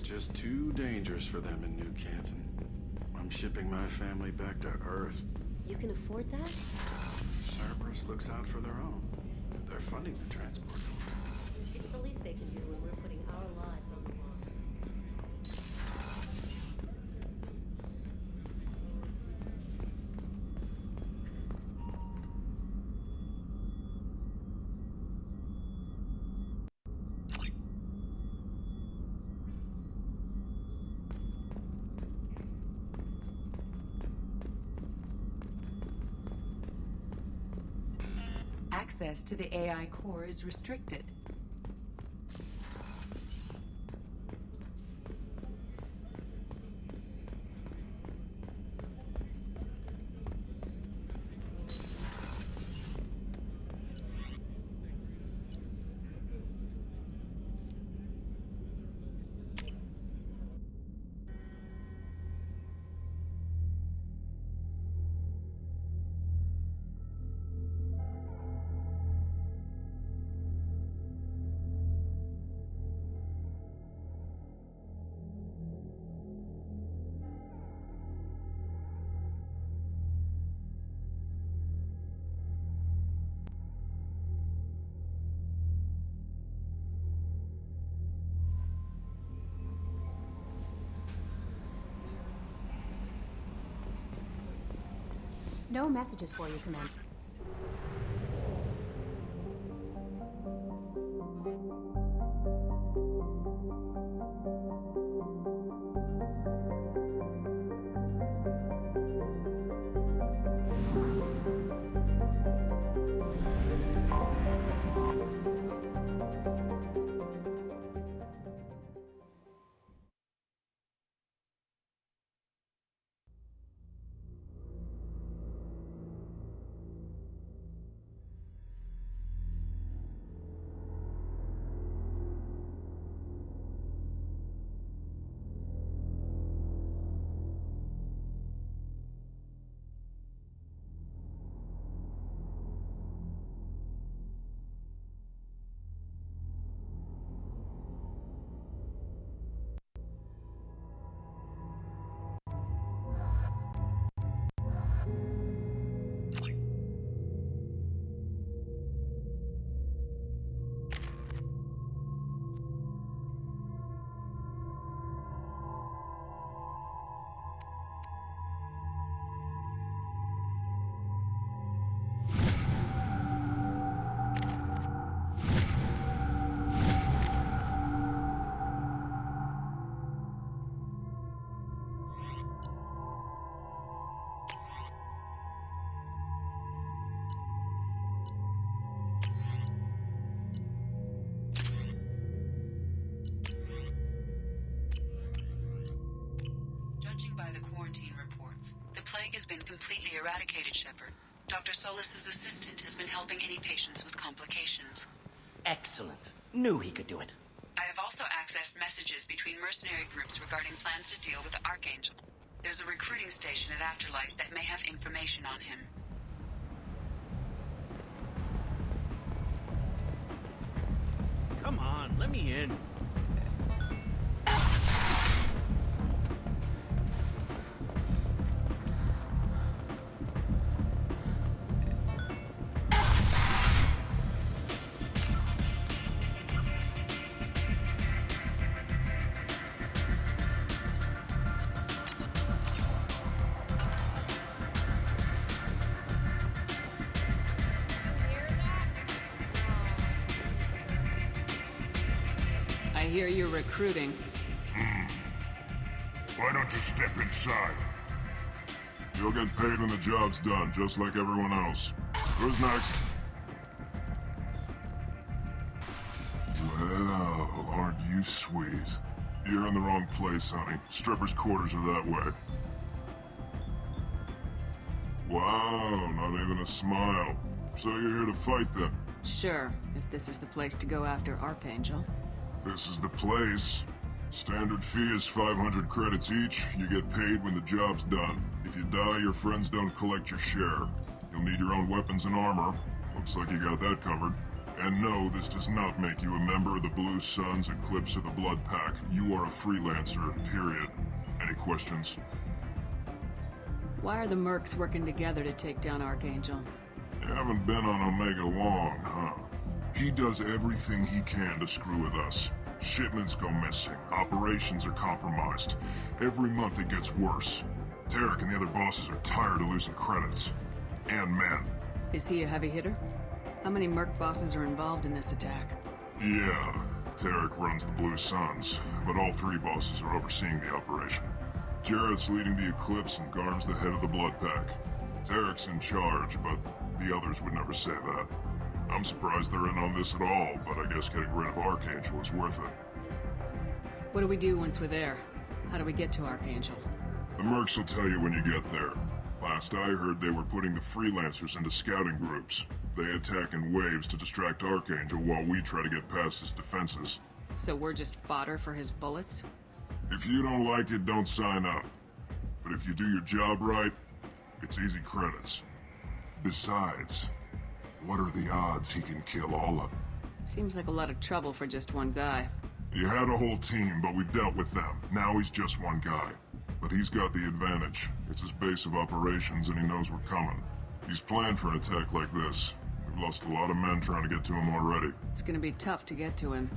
Just too dangerous for them in New Canton. I'm shipping my family back to Earth. You can afford that? Cerberus looks out for their own. They're funding the transport. It's the least they can do when we're putting our lives on the line. Access to the AI core is restricted. No messages for you, Commander. Has been completely eradicated, Shepard. Dr. Solis's assistant has been helping any patients with complications. Excellent. Knew he could do it. I have also accessed messages between mercenary groups regarding plans to deal with Archangel. There's a recruiting station at Afterlight that may have information on him. Come on, let me in. I hear you're recruiting. Why don't you step inside? You'll get paid when the job's done, just like everyone else. Who's next? Well, aren't you sweet? You're in the wrong place, honey. Strippers' quarters are that way. Wow, not even a smile. So you're here to fight then? Sure, if this is the place to go after Archangel. This is the place. Standard fee is 500 credits each. You get paid when the job's done. If you die, your friends don't collect your share. You'll need your own weapons and armor. Looks like you got that covered. And no, this does not make you a member of the Blue Suns, Eclipse, or the Blood Pack. You are a freelancer, period. Any questions? Why are the mercs working together to take down Archangel? You haven't been on Omega long, huh? He does everything he can to screw with us. Shipments go missing. Operations are compromised. Every month it gets worse. Tarek and the other bosses are tired of losing credits. And men. Is he a heavy hitter? How many merc bosses are involved in this attack? Yeah, Tarek runs the Blue Suns, but all three bosses are overseeing the operation. Jarrett's leading the Eclipse and Garm's the head of the Blood Pack. Tarek's in charge, but the others would never say that. I'm surprised they're in on this at all, but I guess getting rid of Archangel is worth it. What do we do once we're there? How do we get to Archangel? The mercs will tell you when you get there. Last I heard, they were putting the freelancers into scouting groups. They attack in waves to distract Archangel while we try to get past his defenses. So we're just fodder for his bullets? If you don't like it, don't sign up. But if you do your job right, it's easy credits. Besides, what are the odds he can kill all of them? Seems like a lot of trouble for just one guy. You had a whole team, but we've dealt with them. Now he's just one guy. But he's got the advantage. It's his base of operations and he knows we're coming. He's planned for an attack like this. We've lost a lot of men trying to get to him already. It's gonna be tough to get to him.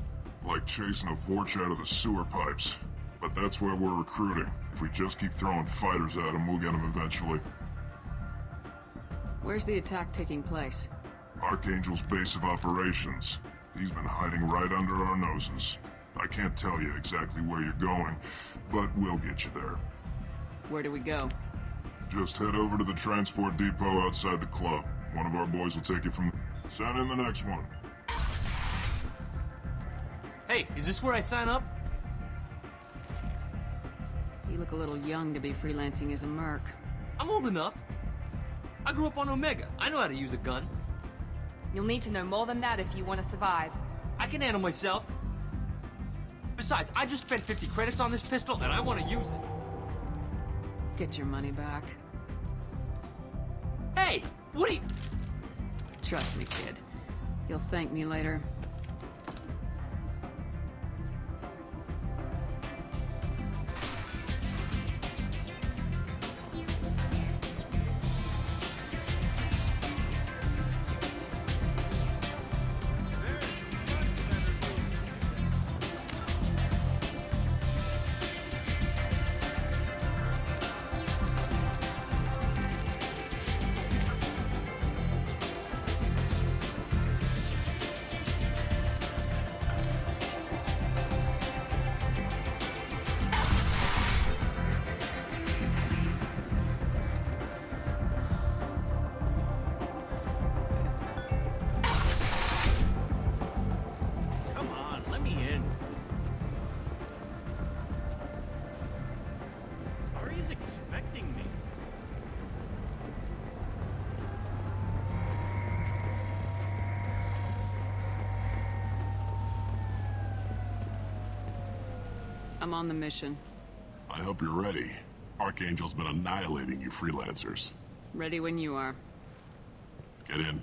Like chasing a Vorch out of the sewer pipes. But that's why we're recruiting. If we just keep throwing fighters at him, we'll get him eventually. Where's the attack taking place? Archangel's base of operations. He's been hiding right under our noses. I can't tell you exactly where you're going, but we'll get you there. Where do we go? Just head over to the transport depot outside the club. One of our boys will take you from... Send in the next one. Hey, is this where I sign up? You look a little young to be freelancing as a merc. I'm old enough. I grew up on Omega. I know how to use a gun. You'll need to know more than that if you want to survive. I can handle myself. Besides, I just spent 50 credits on this pistol, and I want to use it. Get your money back. Hey, what are you... Trust me, kid. You'll thank me later. I'm on the mission. I hope you're ready. Archangel's been annihilating you freelancers. Ready when you are. Get in.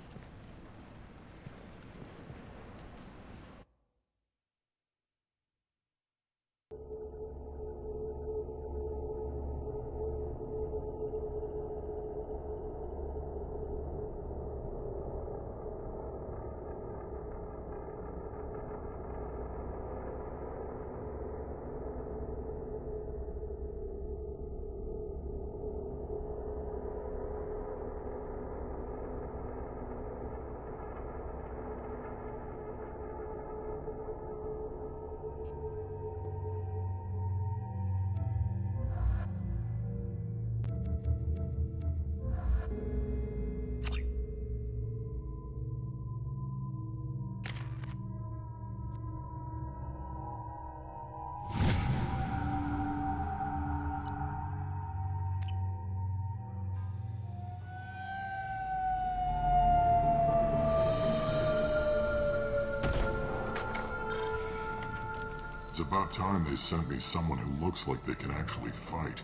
It's about time they sent me someone who looks like they can actually fight.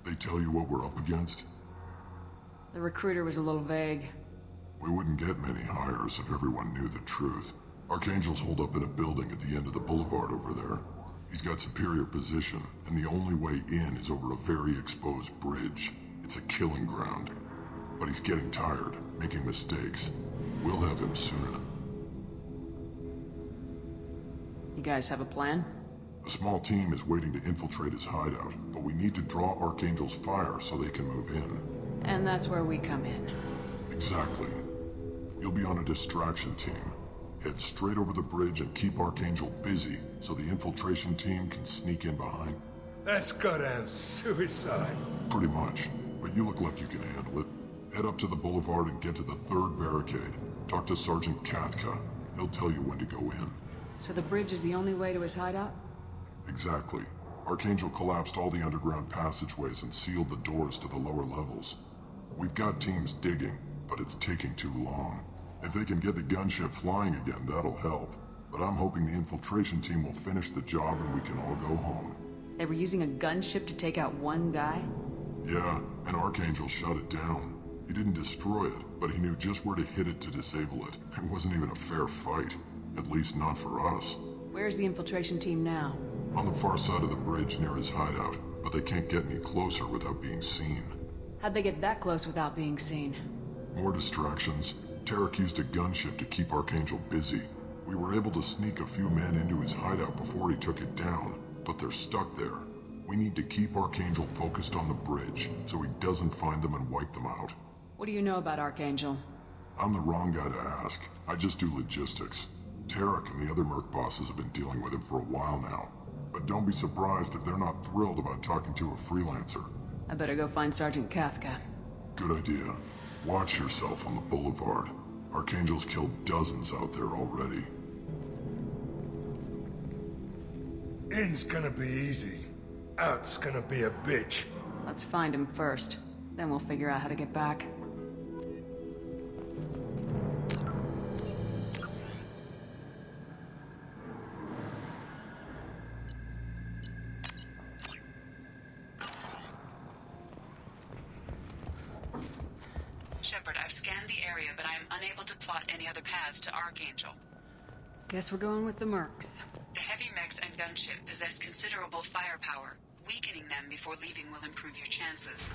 They tell you what we're up against? The recruiter was a little vague. We wouldn't get many hires if everyone knew the truth. Archangel's holed up in a building at the end of the boulevard over there. He's got superior position, and the only way in is over a very exposed bridge. It's a killing ground. But he's getting tired, making mistakes. We'll have him soon enough. You guys have a plan? A small team is waiting to infiltrate his hideout, but we need to draw Archangel's fire so they can move in. And that's where we come in. Exactly. You'll be on a distraction team. Head straight over the bridge and keep Archangel busy so the infiltration team can sneak in behind. That's goddamn suicide. Pretty much, but you look like you can handle it. Head up to the boulevard and get to the third barricade. Talk to Sergeant Kathka. He'll tell you when to go in. So the bridge is the only way to his hideout? Exactly. Archangel collapsed all the underground passageways and sealed the doors to the lower levels. We've got teams digging, but it's taking too long. If they can get the gunship flying again, that'll help. But I'm hoping the infiltration team will finish the job and we can all go home. They were using a gunship to take out one guy? Yeah, and Archangel shut it down. He didn't destroy it, but he knew just where to hit it to disable it. It wasn't even a fair fight. At least not for us. Where's the infiltration team now? On the far side of the bridge near his hideout, but they can't get any closer without being seen. How'd they get that close without being seen? More distractions. Tarek used a gunship to keep Archangel busy. We were able to sneak a few men into his hideout before he took it down, but they're stuck there. We need to keep Archangel focused on the bridge, so he doesn't find them and wipe them out. What do you know about Archangel? I'm the wrong guy to ask. I just do logistics. Tarek and the other Merc bosses have been dealing with him for a while now. But don't be surprised if they're not thrilled about talking to a freelancer. I better go find Sergeant Kathka. Good idea. Watch yourself on the boulevard. Archangel's killed dozens out there already. In's gonna be easy. Out's gonna be a bitch. Let's find him first. Then we'll figure out how to get back. Shepard, I've scanned the area, but I am unable to plot any other paths to Archangel. Guess we're going with the Mercs. The heavy mechs and gunship possess considerable firepower. Weakening them before leaving will improve your chances.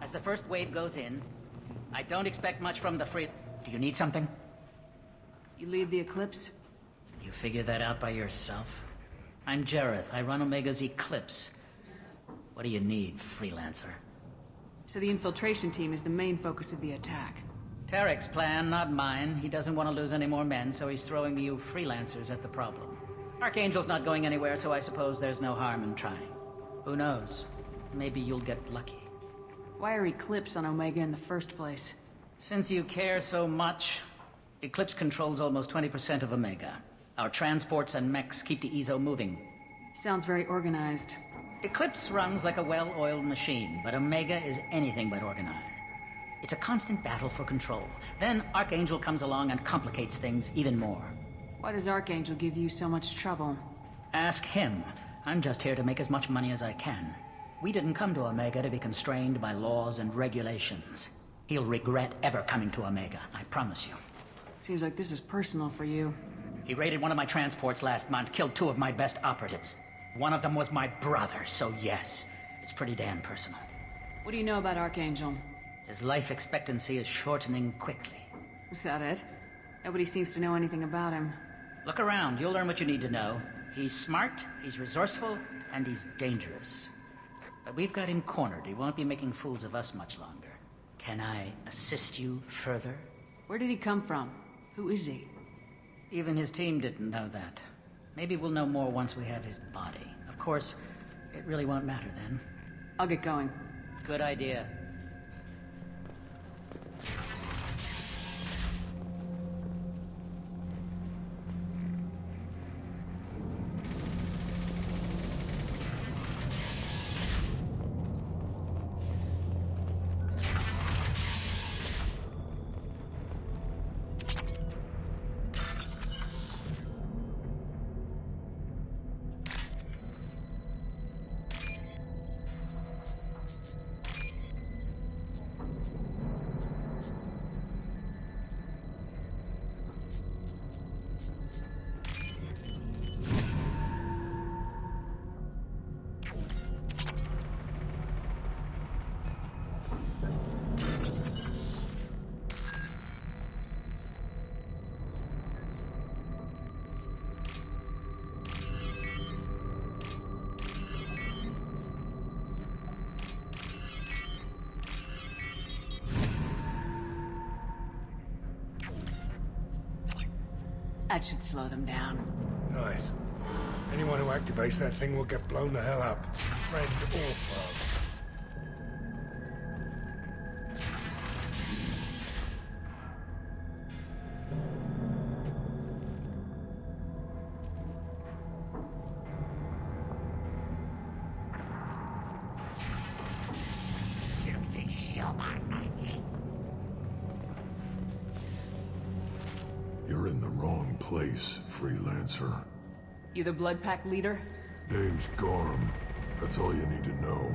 As the first wave goes in, I don't expect much from the free... Do you need something? You lead the Eclipse? You figure that out by yourself? I'm Jareth. I run Omega's Eclipse. What do you need, freelancer? So the infiltration team is the main focus of the attack. Tarek's plan, not mine. He doesn't want to lose any more men, so he's throwing you freelancers at the problem. Archangel's not going anywhere, so I suppose there's no harm in trying. Who knows? Maybe you'll get lucky. Why are Eclipse on Omega in the first place? Since you care so much, Eclipse controls almost 20% of Omega. Our transports and mechs keep the EZO moving. Sounds very organized. Eclipse runs like a well-oiled machine, but Omega is anything but organized. It's a constant battle for control. Then Archangel comes along and complicates things even more. Why does Archangel give you so much trouble? Ask him. I'm just here to make as much money as I can. We didn't come to Omega to be constrained by laws and regulations. He'll regret ever coming to Omega, I promise you. Seems like this is personal for you. He raided one of my transports last month, killed 2 of my best operatives. One of them was my brother, so yes, it's pretty damn personal. What do you know about Archangel? His life expectancy is shortening quickly. Is that it? Nobody seems to know anything about him. Look around, you'll learn what you need to know. He's smart, he's resourceful, and he's dangerous. But we've got him cornered. He won't be making fools of us much longer. Can I assist you further? Where did he come from? Who is he? Even his team didn't know that. Maybe we'll know more once we have his body. Of course, it really won't matter then. I'll get going. Good idea. That should slow them down. Nice. Anyone who activates that thing will get blown the hell up. Friend or foe. You're in the wrong place, freelancer. You the Blood Pack leader? Name's Gorm. That's all you need to know.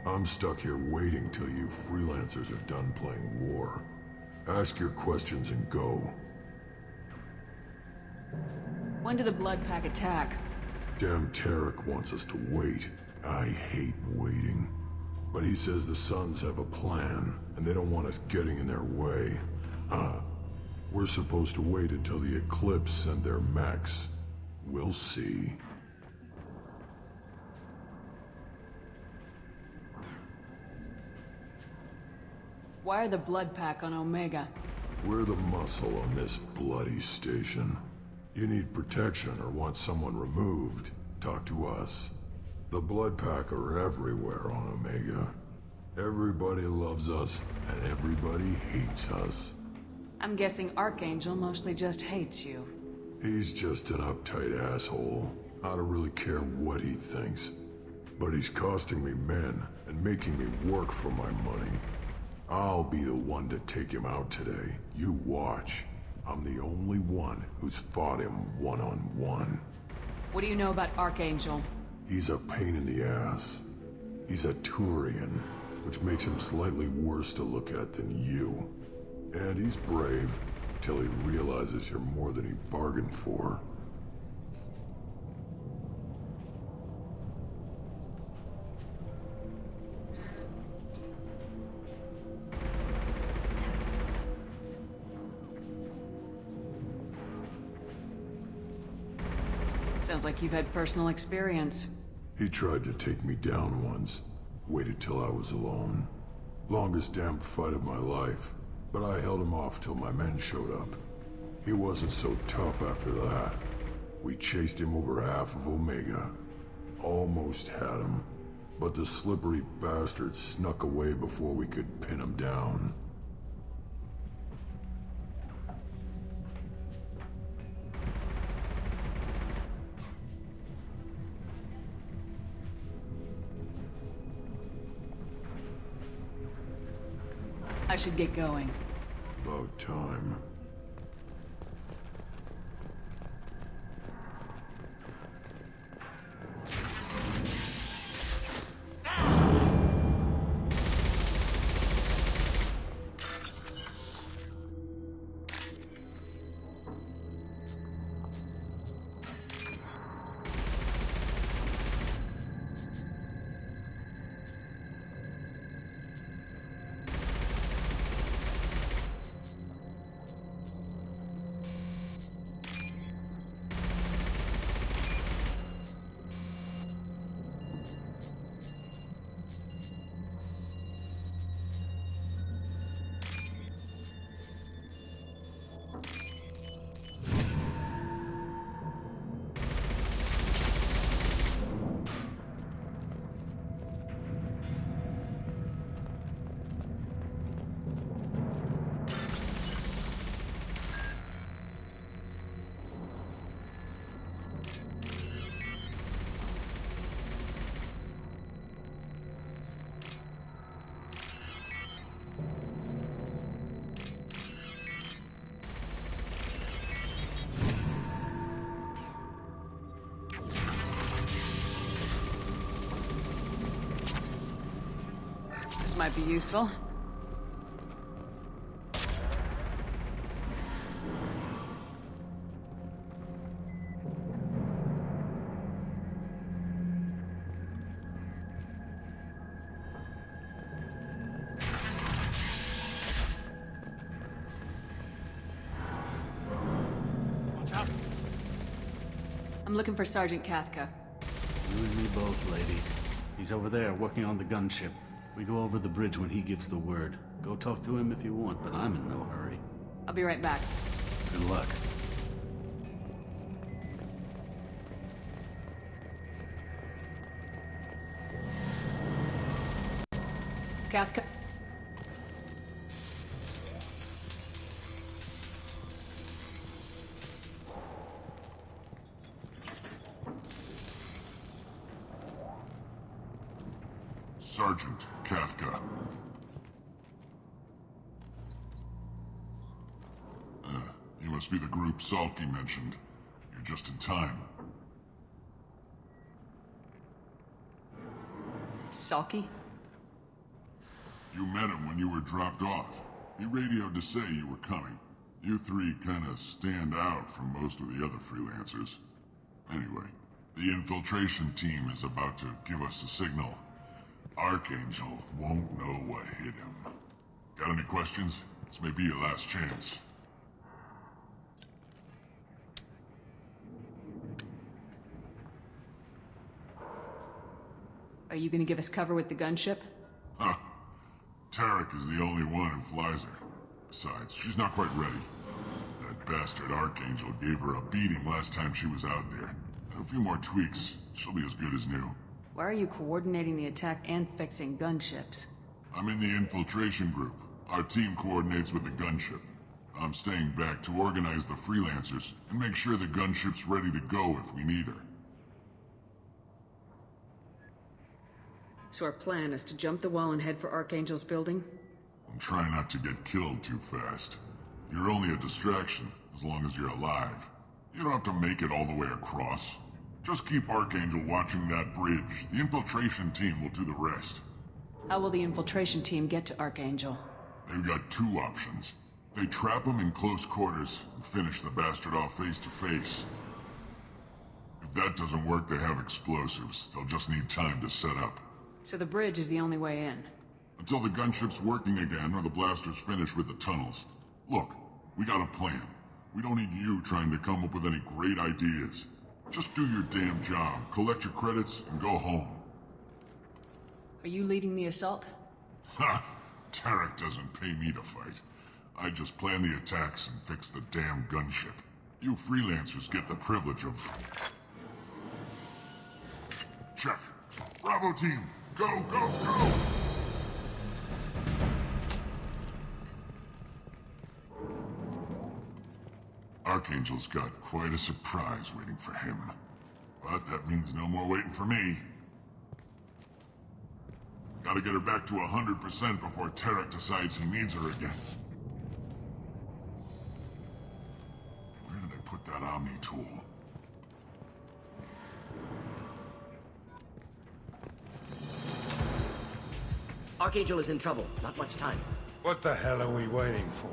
I'm stuck here waiting till you freelancers are done playing war. Ask your questions and go. When did the Blood Pack attack? Damn Tarek wants us to wait. I hate waiting. But he says the Suns have a plan, and they don't want us getting in their way. We're supposed to wait until the Eclipse send their mechs. We'll see. Why are the Blood Pack on Omega? We're the muscle on this bloody station. You need protection or want someone removed, talk to us. The Blood Pack are everywhere on Omega. Everybody loves us, and everybody hates us. I'm guessing Archangel mostly just hates you. He's just an uptight asshole. I don't really care what he thinks. But he's costing me men and making me work for my money. I'll be the one to take him out today. You watch. I'm the only one who's fought him one-on-one. What do you know about Archangel? He's a pain in the ass. He's a Turian, which makes him slightly worse to look at than you. And he's brave, till he realizes you're more than he bargained for. Sounds like you've had personal experience. He tried to take me down once. Waited till I was alone. Longest damn fight of my life. But I held him off till my men showed up. He wasn't so tough after that. We chased him over half of Omega. Almost had him. But the slippery bastard snuck away before we could pin him down. I should get going. About time. This might be useful. Watch out. I'm looking for Sergeant Cathka. You and me both, lady. He's over there, working on the gunship. We go over the bridge when he gives the word. Go talk to him if you want, but I'm in no hurry. I'll be right back. Good luck. Cathka. Sergeant Cathka. You must be the group Salky mentioned. You're just in time. Salky? You met him when you were dropped off. He radioed to say you were coming. You three kinda stand out from most of the other freelancers. Anyway, the infiltration team is about to give us a signal. Archangel won't know what hit him. Got any questions? This may be your last chance. Are you gonna give us cover with the gunship? Huh. Tarek is the only one who flies her. Besides, she's not quite ready. That bastard Archangel gave her a beating last time she was out there. A few more tweaks, she'll be as good as new. Why are you coordinating the attack and fixing gunships? I'm in the infiltration group. Our team coordinates with the gunship. I'm staying back to organize the freelancers and make sure the gunship's ready to go if we need her. So our plan is to jump the wall and head for Archangel's building? And try not to get killed too fast. You're only a distraction, as long as you're alive. You don't have to make it all the way across. Just keep Archangel watching that bridge. The infiltration team will do the rest. How will the infiltration team get to Archangel? They've got two options. They trap him in close quarters and finish the bastard off face to face. If that doesn't work, they have explosives. They'll just need time to set up. So the bridge is the only way in? Until the gunship's working again or the blasters finish with the tunnels. Look, we got a plan. We don't need you trying to come up with any great ideas. Just do your damn job, collect your credits, and go home. Are you leading the assault? Ha! Tarek doesn't pay me to fight. I just plan the attacks and fix the damn gunship. You freelancers get the privilege of... Check. Bravo team, go, go, go! Archangel's got quite a surprise waiting for him. But that means no more waiting for me. Gotta get her back to 100% before Tarek decides he needs her again. Where did I put that Omni tool? Archangel is in trouble. Not much time. What the hell are we waiting for?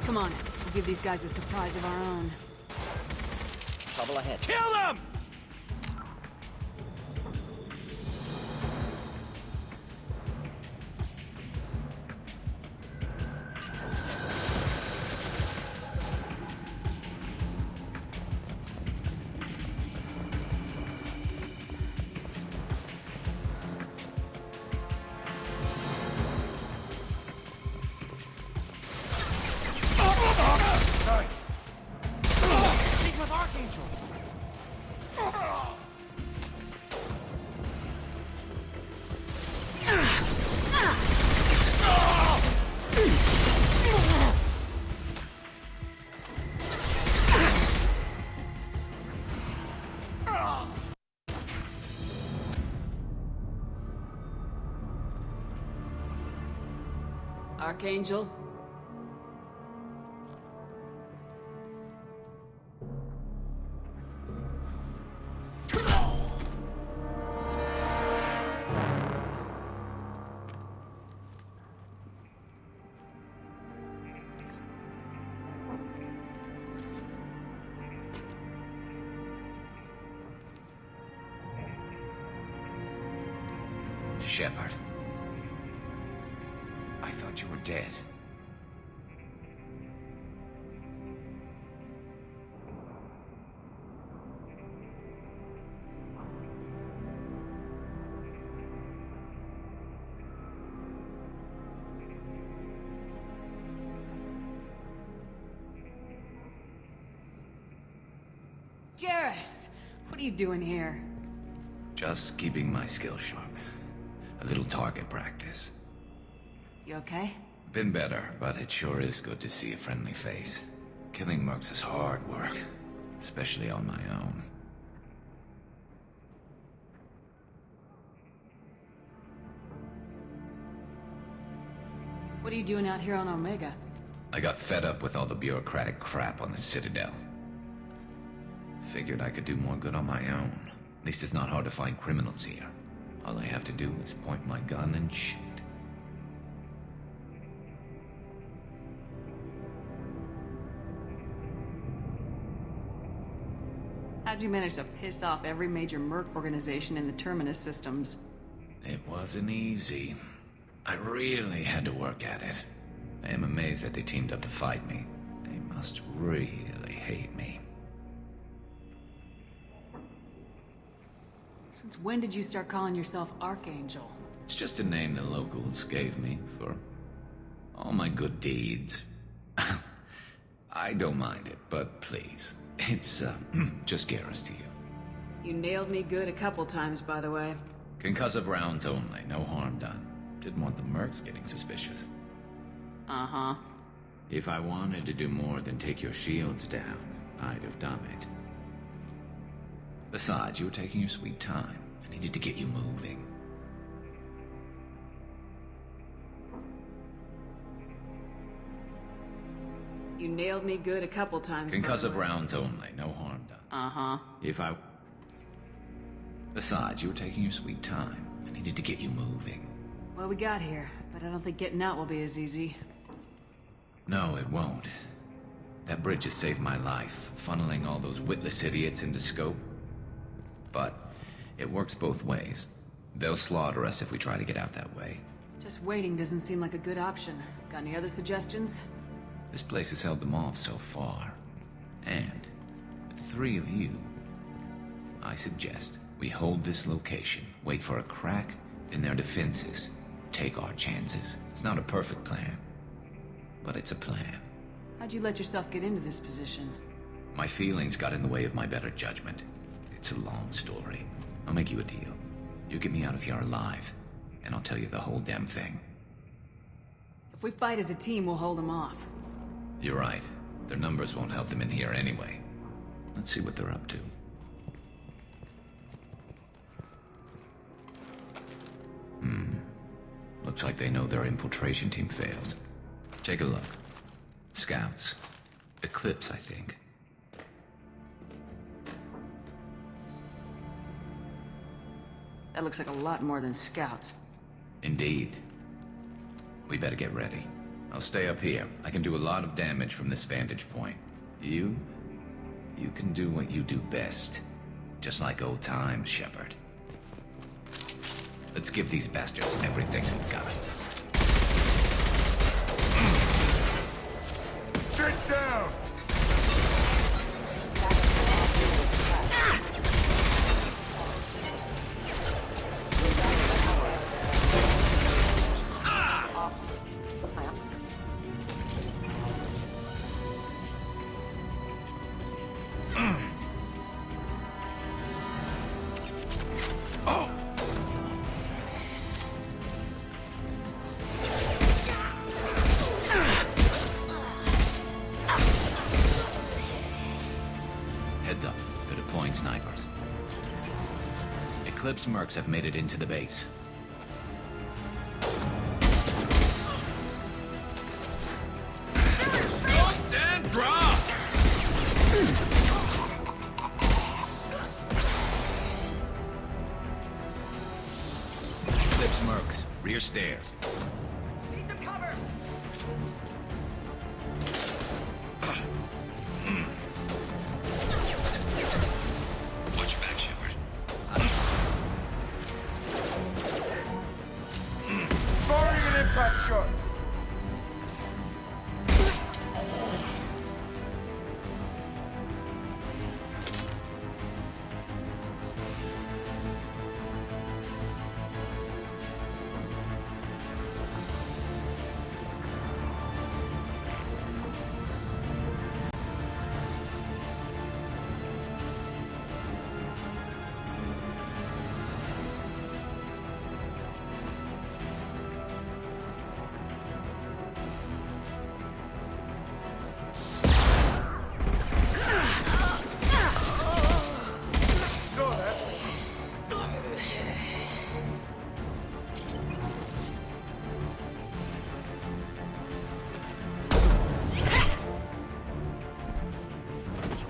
Come on, we'll give these guys a surprise of our own. Trouble ahead. Kill them! He's with Archangel! Archangel? Shepard. I thought you were dead. Garrus! What are you doing here? Just keeping my skills sharp. A little target practice. You okay? Been better, but it sure is good to see a friendly face. Killing mercs is hard work, especially on my own. What are you doing out here on Omega? I got fed up with all the bureaucratic crap on the Citadel. Figured I could do more good on my own. At least it's not hard to find criminals here. All I have to do is point my gun and shoot. How'd you manage to piss off every major merc organization in the Terminus systems? It wasn't easy. I really had to work at it. I am amazed that they teamed up to fight me. They must really hate me. Since when did you start calling yourself Archangel? It's just a name the locals gave me for all my good deeds. I don't mind it, but please, it's just Garrus to you. You nailed me good a couple times, by the way. Concussive rounds only, no harm done. Didn't want the mercs getting suspicious. Uh-huh. If I wanted to do more than take your shields down, I'd have done it. Besides, you were taking your sweet time. I needed to get you moving. You nailed me good a couple times. Concussive rounds only, no harm done. Uh-huh. Besides, you were taking your sweet time. I needed to get you moving. Well, we got here, but I don't think getting out will be as easy. No, it won't. That bridge has saved my life, funneling all those witless idiots into scope. But it works both ways. They'll slaughter us if we try to get out that way. Just waiting doesn't seem like a good option. Got any other suggestions? This place has held them off so far. And with 3 of you, I suggest we hold this location, wait for a crack in their defenses, take our chances. It's not a perfect plan, but it's a plan. How'd you let yourself get into this position? My feelings got in the way of my better judgment. It's a long story. I'll make you a deal. You get me out of here alive, and I'll tell you the whole damn thing. If we fight as a team, we'll hold them off. You're right. Their numbers won't help them in here anyway. Let's see what they're up to. Looks like they know their infiltration team failed. Take a look. Scouts. Eclipse, I think. That looks like a lot more than scouts. Indeed. We better get ready. I'll stay up here. I can do a lot of damage from this vantage point. You can do what you do best. Just like old times, Shepard. Let's give these bastards everything we've got. Sit down! Heads up, they're deploying snipers. Eclipse mercs have made it into the base. Scoped and dropped! Eclipse mercs, rear stairs. Need some cover! Watch your back, Shepard. Firing an impact shot!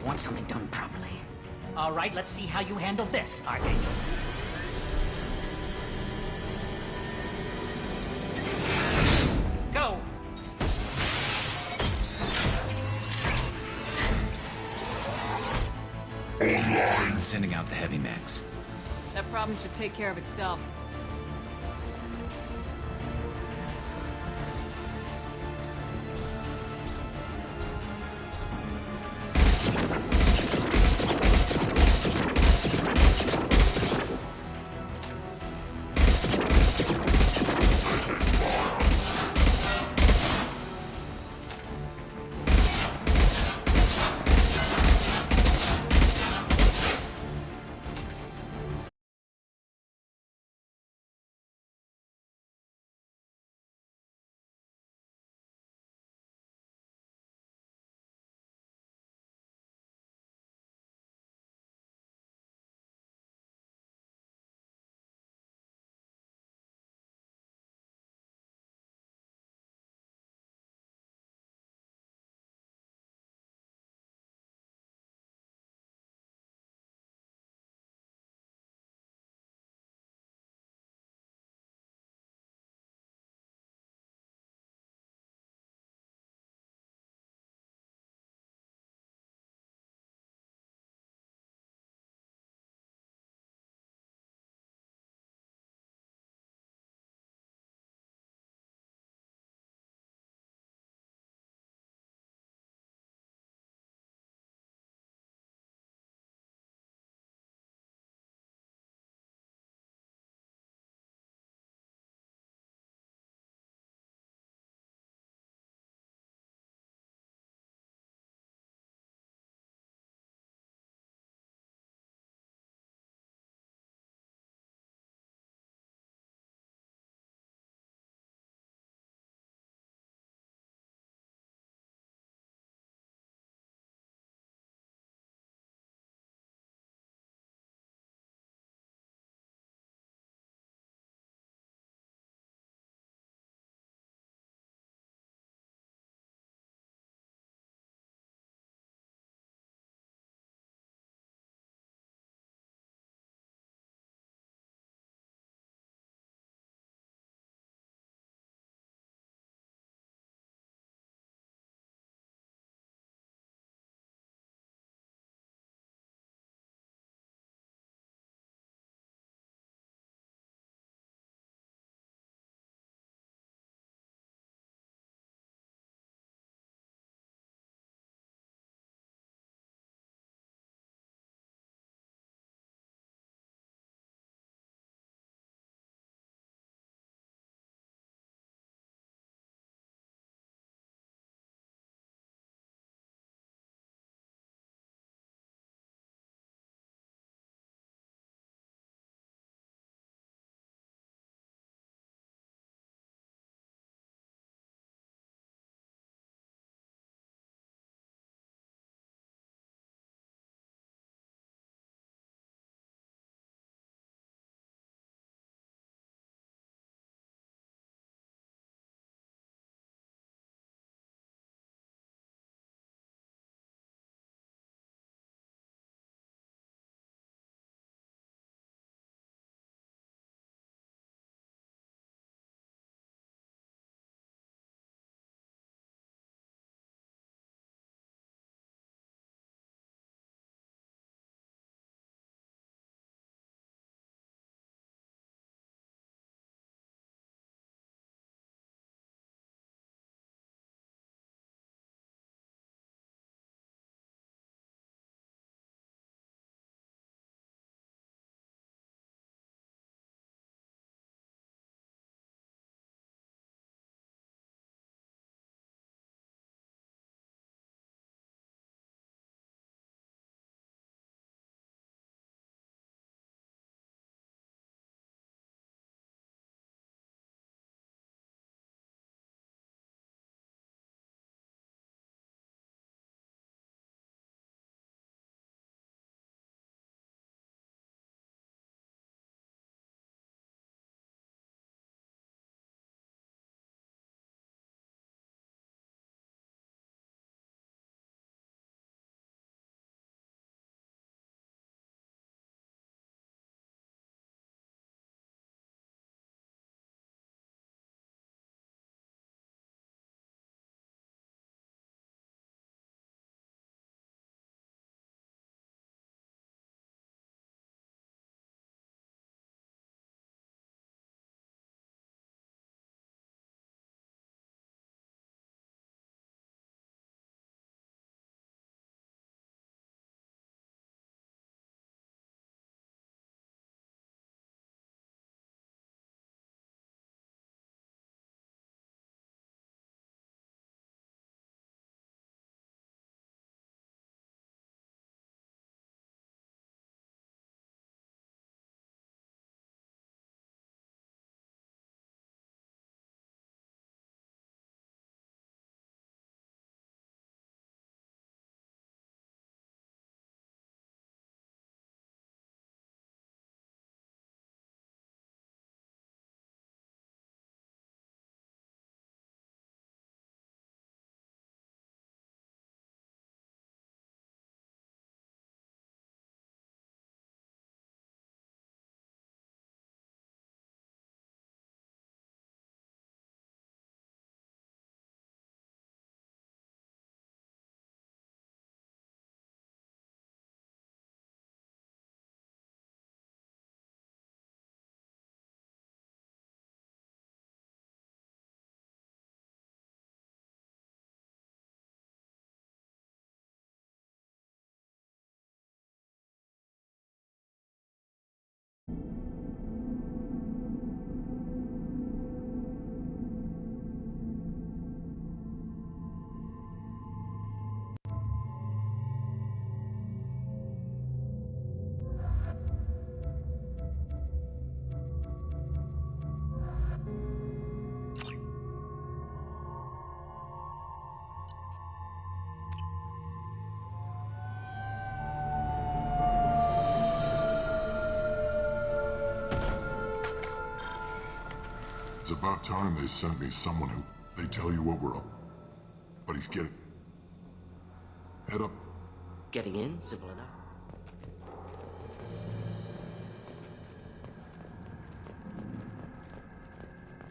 Want something done properly. All right, let's see how you handle this, Archangel. Go! I'm sending out the heavy mechs. That problem should take care of itself. It's about time they sent me someone who... They tell you what we're up. But he's getting... Head up. Getting in? Simple enough.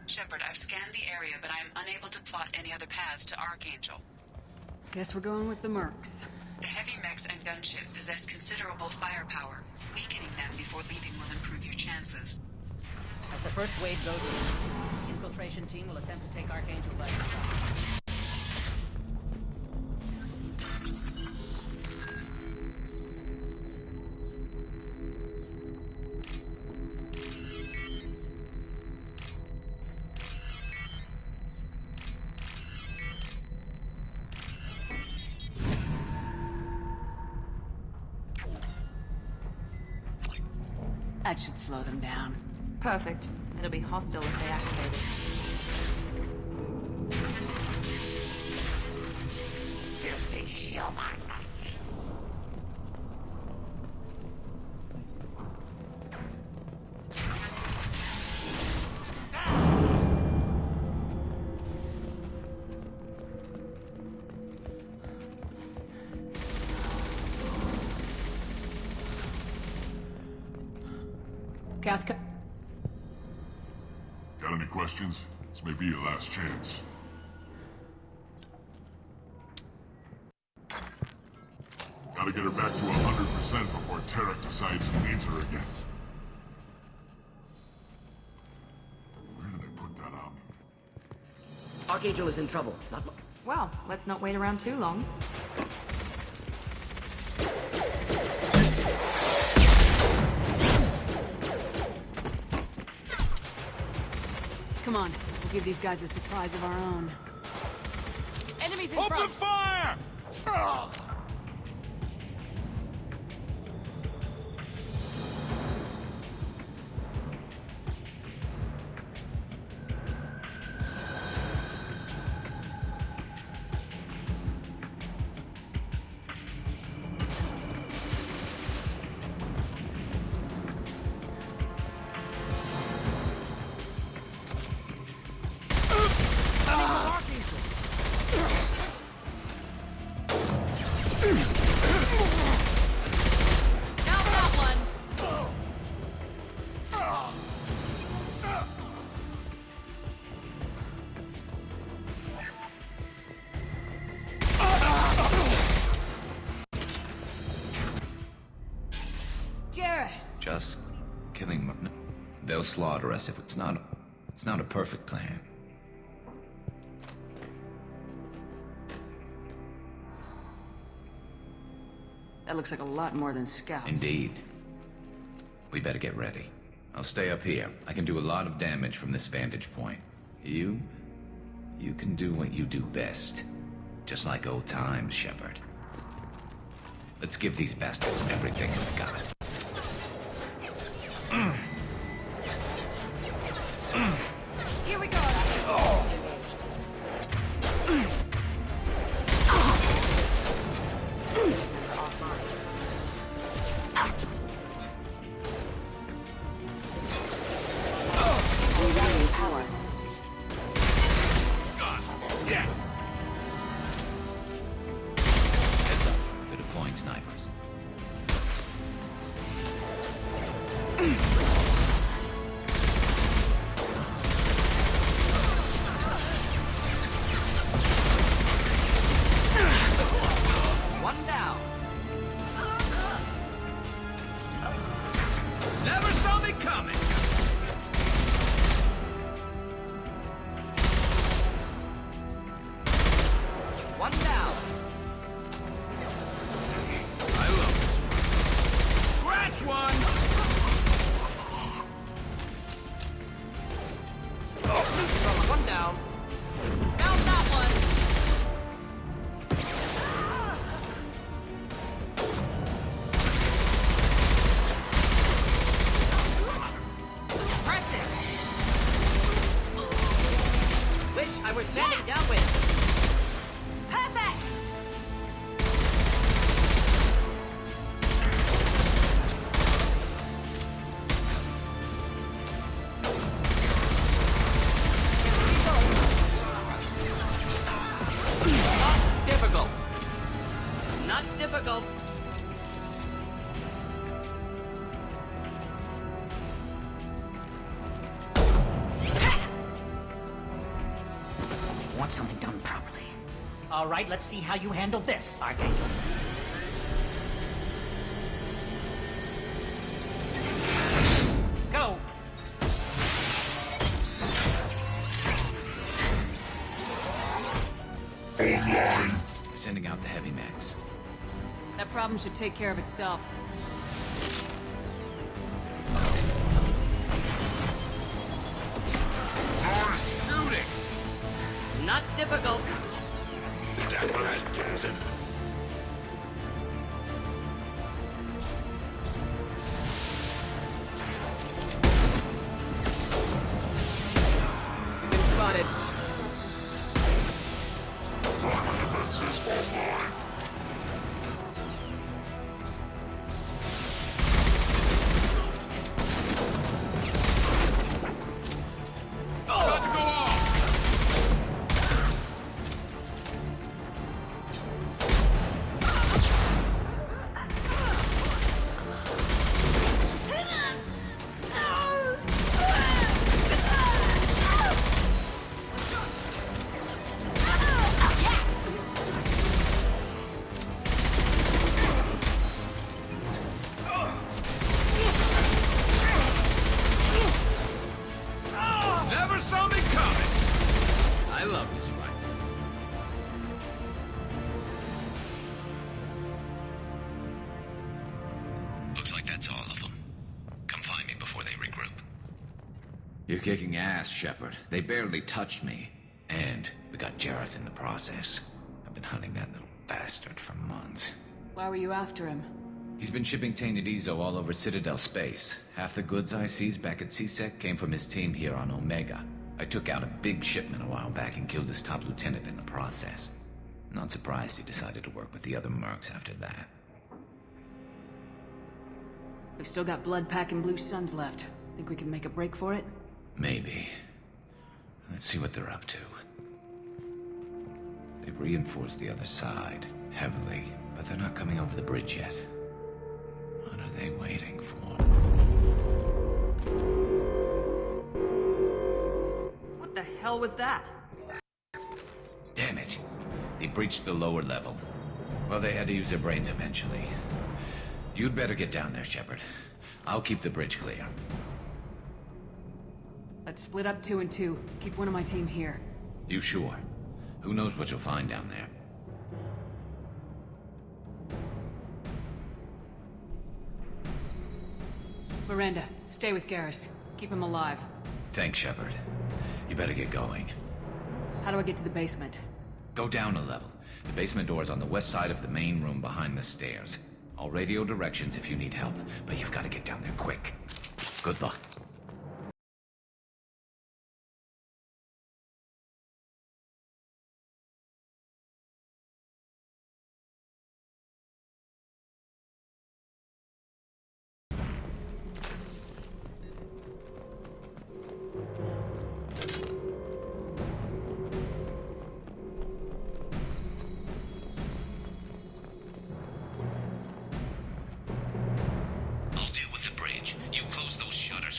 Shepard, I've scanned the area, but I am unable to plot any other paths to Archangel. Guess we're going with the mercs. The heavy mechs and gunship possess considerable firepower. Weakening them before leaving will improve your chances. As the first wave goes in, the infiltration team will attempt to take Archangel by surprise. That should slow them down. Perfect. It'll be hostile if they activate it. Filthy human. Cathca... Got any questions? This may be your last chance. Gotta get her back to 100% before Tarek decides he needs her again. Where did I put that on me? Archangel is in trouble. Not mo- Well, let's not wait around too long. Come on, we'll give these guys a surprise of our own. Enemies in front! Open fire! Just killing... No, they'll slaughter us if it's not a perfect plan. That looks like a lot more than scouts. Indeed. We better get ready. I'll stay up here. I can do a lot of damage from this vantage point. You can do what you do best. Just like old times, Shepard. Let's give these bastards everything we've got. Here we go! Yes! Heads up. They're deploying snipers. One down. Never saw me coming! One down. I love this one. Scratch one! One down. Down that one. want something done properly. All right, let's see how you handle this, Archangel. Go! Online. Sending out the heavy max. That problem should take care of itself. More shooting! Not difficult. Been spotted. Defenses online. About to go off! Never saw me coming! I love this fight. Looks like that's all of them. Come find me before they regroup. You're kicking ass, Shepard. They barely touched me. And we got Jareth in the process. I've been hunting that little bastard for months. Why were you after him? He's been shipping tainted Ezo all over Citadel space. Half the goods I seized back at CSEC came from his team here on Omega. I took out a big shipment a while back and killed his top lieutenant in the process. Not surprised he decided to work with the other mercs after that. We've still got Blood Pack and Blue Suns left. Think we can make a break for it? Maybe. Let's see what they're up to. They've reinforced the other side, heavily, but they're not coming over the bridge yet. What are they waiting for? What the hell was that? Damn it. They breached the lower level. Well, they had to use their brains eventually. You'd better get down there, Shepard. I'll keep the bridge clear. Let's split up 2 and 2. Keep one of my team here. You sure? Who knows what you'll find down there? Miranda, stay with Garrus. Keep him alive. Thanks, Shepard. You better get going. How do I get to the basement? Go down a level. The basement door is on the west side of the main room behind the stairs. I'll radio directions if you need help, but you've got to get down there quick. Good luck.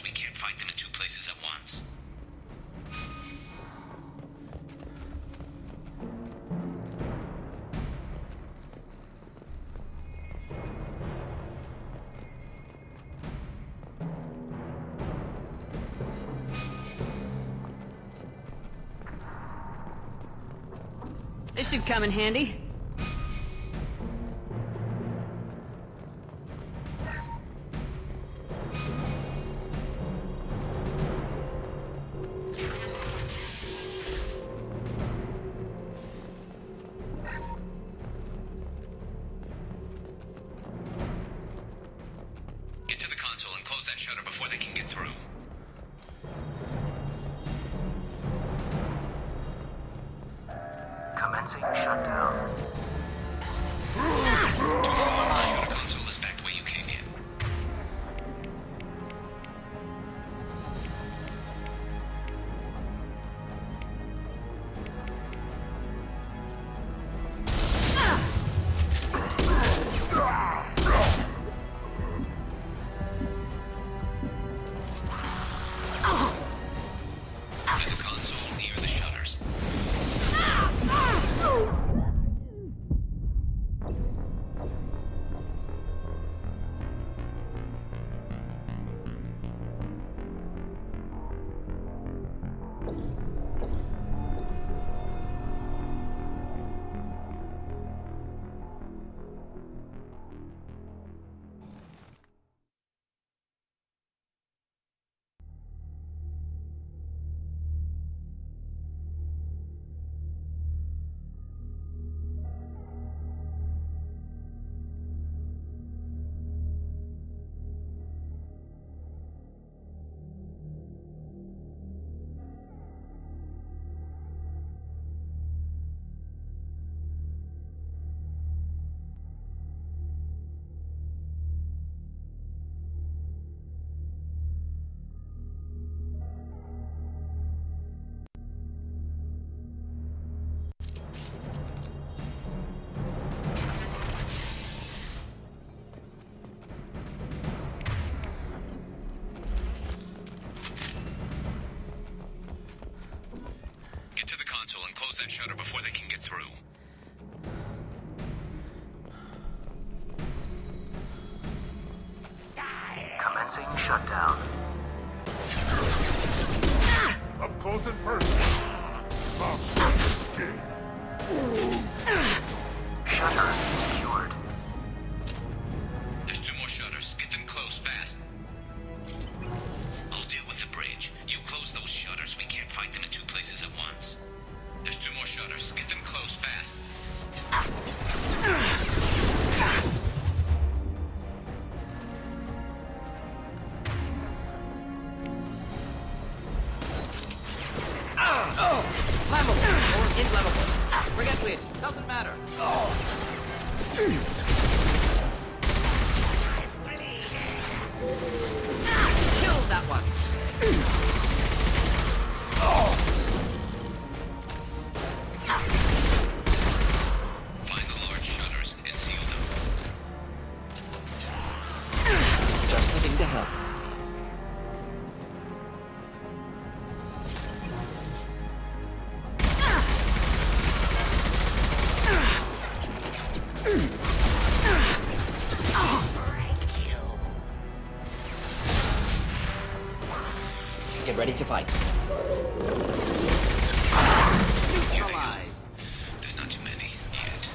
We can't fight them in two places at once. This should come in handy. Get to the console and close that shutter before they can get through. Commencing shutdown. The shutter console is back the way you came in. There's a console near the shutters. close that shutter before they can get through. Commencing shutdown. Up close and personal. Shutter secured. There's 2 more shutters. Get them closed fast. I'll deal with the bridge. You close those shutters. We can't fight them in 2 places at once. There's 2 more shutters. Get them closed fast. Flammable or inflammable. Forget it. Doesn't matter. Kill that one. Find the large shutters and seal them. Just looking to help. Get ready to fight. Neutralized. There's not too many yet.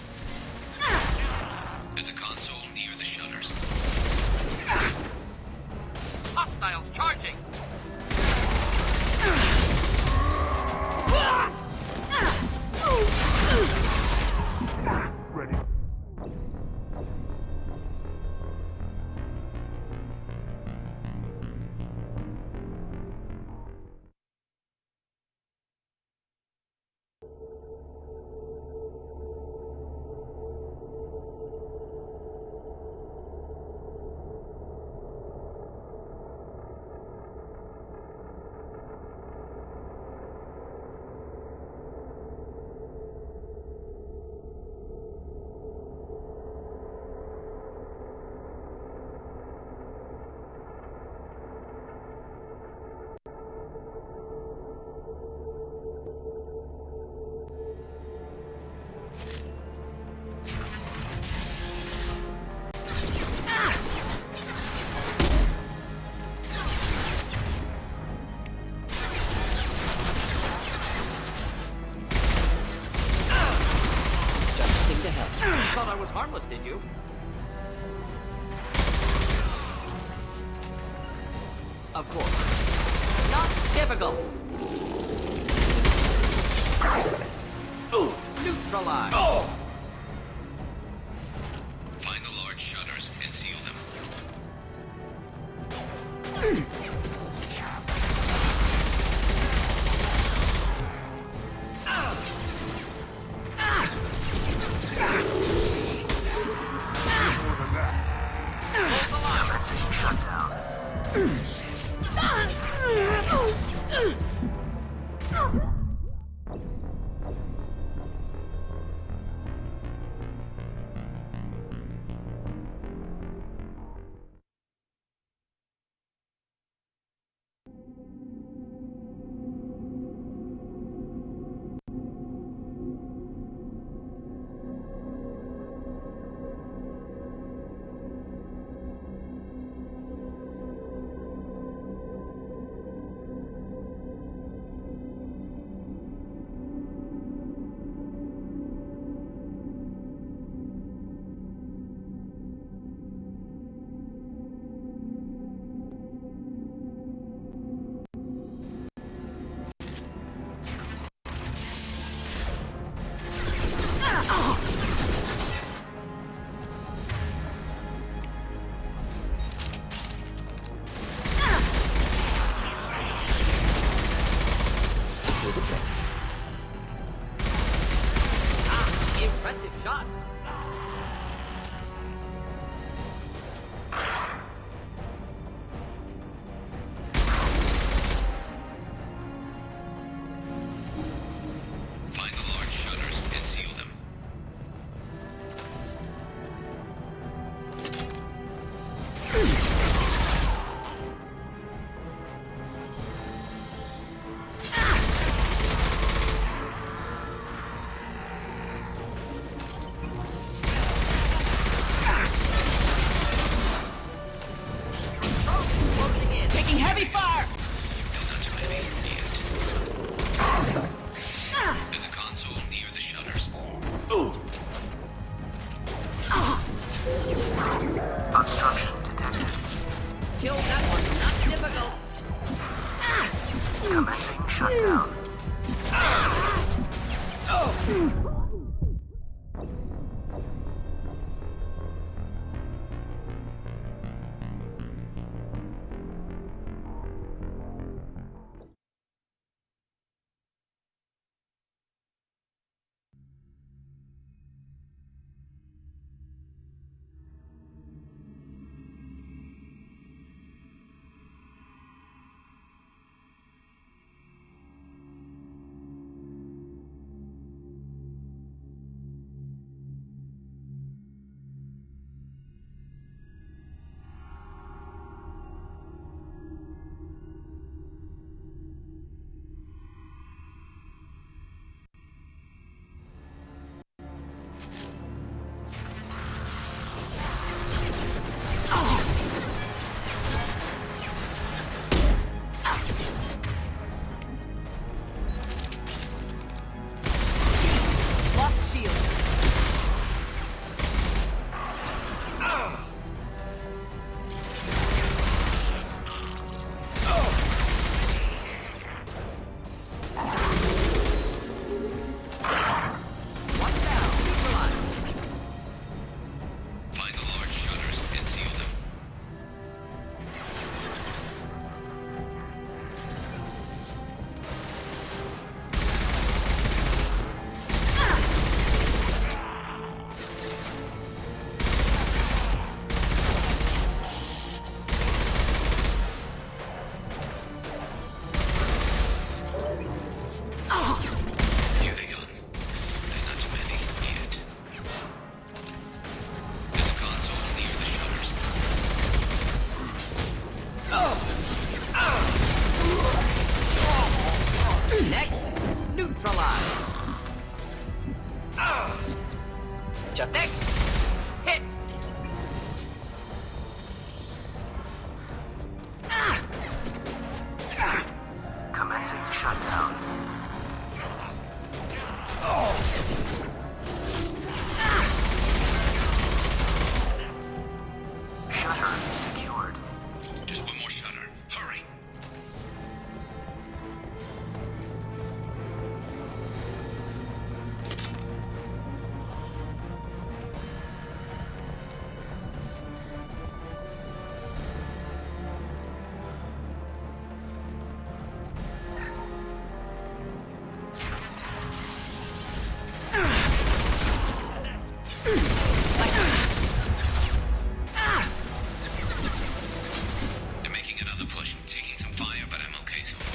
There's a console near the shutters. Hostiles charging. Ready. Thought I was harmless, did you? Of course. Not difficult. Ooh, neutralized. Find the large shutters and seal them. Commencing shutdown. Commencing shutdown. Shutter secured. Just one more shutter. Hurry. They're making another push. I'm taking some fire, but I'm okay so far.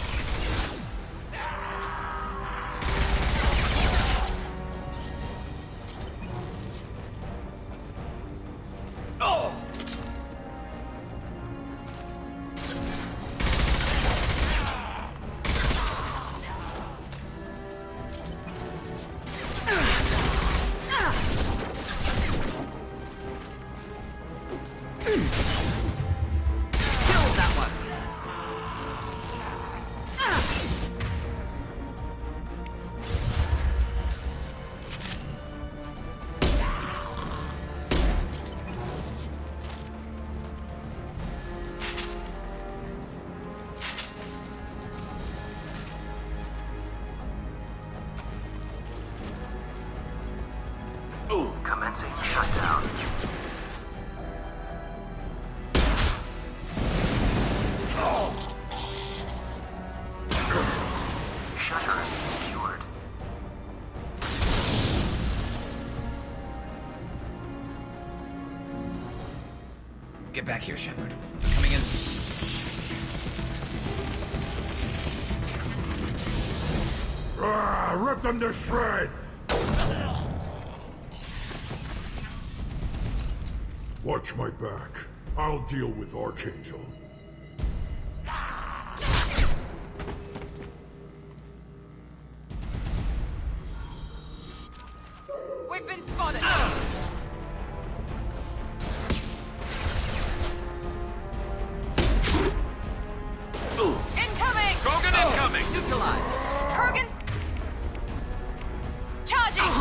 Killed that one. Commencing shutdown. Shutter secured. Get back here, Shepard. I'm coming in. Rip them to shreds! Watch my back. I'll deal with Archangel. We've been spotted. Incoming! Krogan incoming! Neutralized. Kurgan! Charging!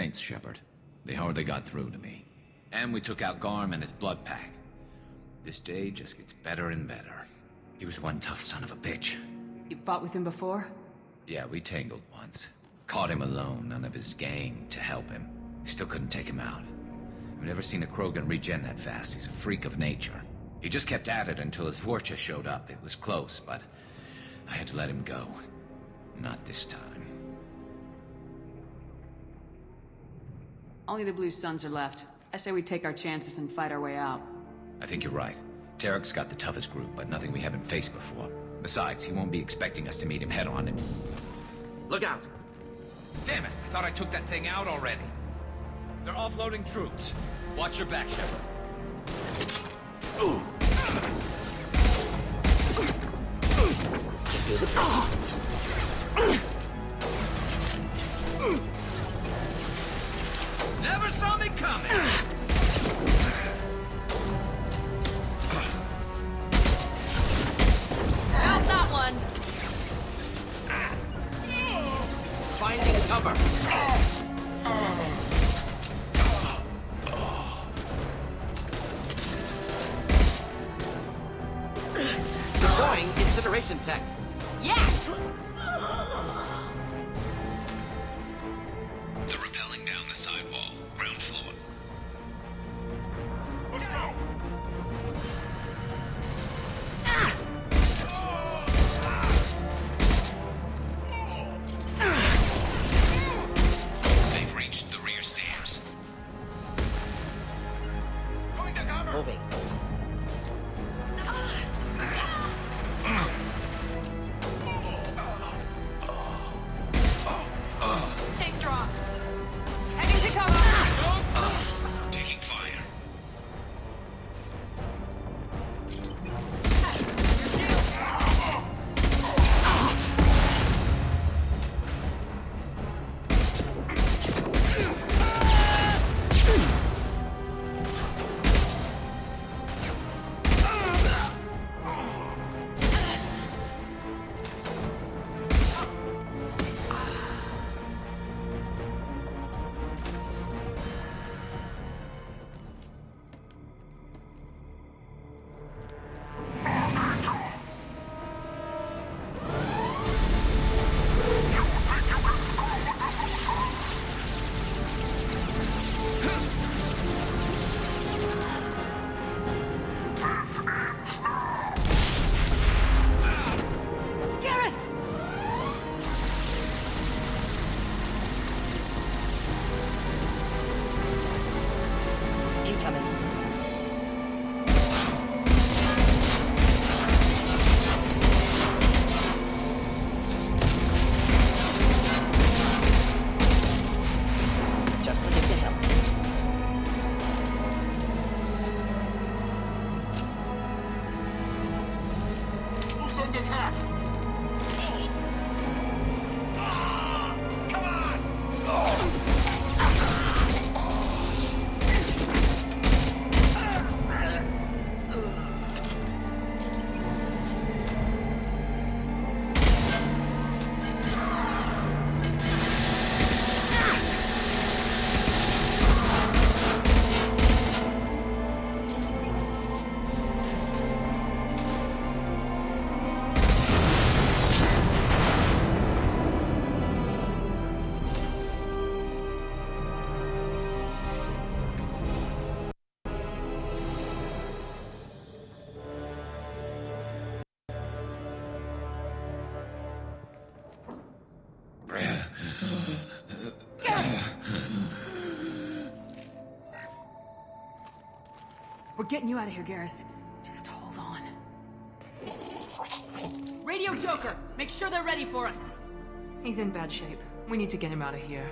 Thanks, Shepard. They hardly got through to me. And we took out Garm and his blood pack. This day just gets better and better. He was one tough son of a bitch. You fought with him before? Yeah, we tangled once. Caught him alone, none of his gang to help him. Still couldn't take him out. I've never seen a Krogan regen that fast. He's a freak of nature. He just kept at it until his Vorcha showed up. It was close, but I had to let him go. Not this time. Only the Blue Suns are left. I say we take our chances and fight our way out. I think you're right. Tarek's got the toughest group, but nothing we haven't faced before. Besides, he won't be expecting us to meet him head-on and... Look out! Damn it! I thought I took that thing out already. They're offloading troops. Watch your back, Shepard. Just do the trick. Never saw me coming! How's that one? Finding cover. Deploying incineration tech. Yes! They're rappelling down the sidewall, ground floor. Let's go! They've reached the rear stairs. Going to cover! Moving. Take drop. Heading to cover. Taking fire. Garrus! Incoming. Just the gift to help. Blue Suns attack! Come on! We're getting you out of here, Garrus. Just hold on. Radio Joker! Make sure they're ready for us! He's in bad shape. We need to get him out of here.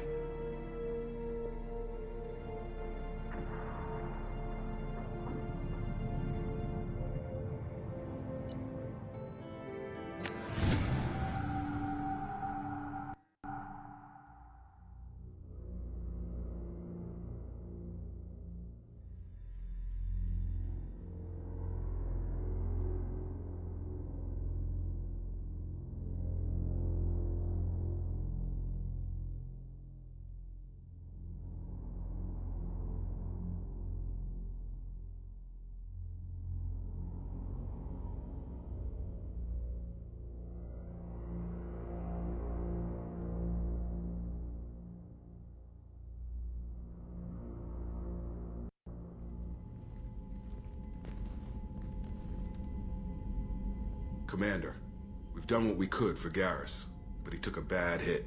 Commander, we've done what we could for Garrus, but he took a bad hit.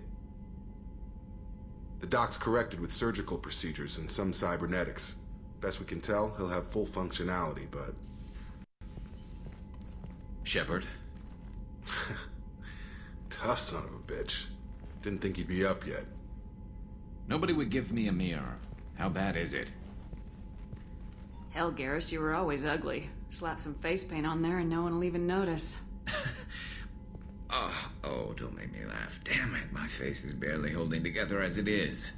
The doc's corrected with surgical procedures and some cybernetics. Best we can tell, he'll have full functionality, but... Shepard? Tough son of a bitch. Didn't think he'd be up yet. Nobody would give me a mirror. How bad is it? Hell, Garrus, you were always ugly. Slap some face paint on there and no one will even notice. Oh, don't make me laugh. Damn it, my face is barely holding together as it is.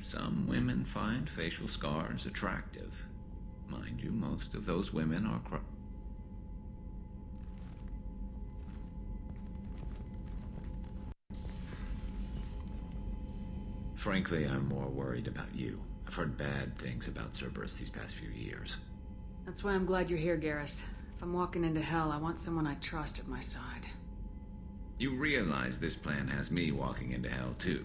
Some women find facial scars attractive. Mind you, most of those women are Frankly, I'm more worried about you. I've heard bad things about Cerberus these past few years. That's why I'm glad you're here, Garrus. If I'm walking into hell, I want someone I trust at my side. You realize this plan has me walking into hell, too.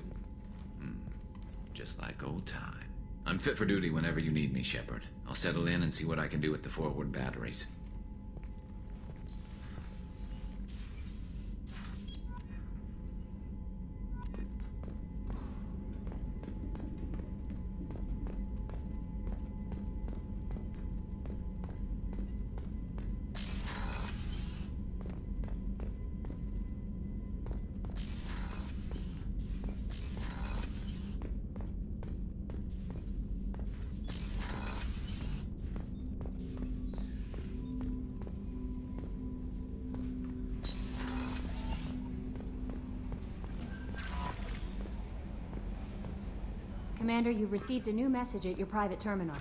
Just like old time. I'm fit for duty whenever you need me, Shepard. I'll settle in and see what I can do with the forward batteries. Commander, you've received a new message at your private terminal.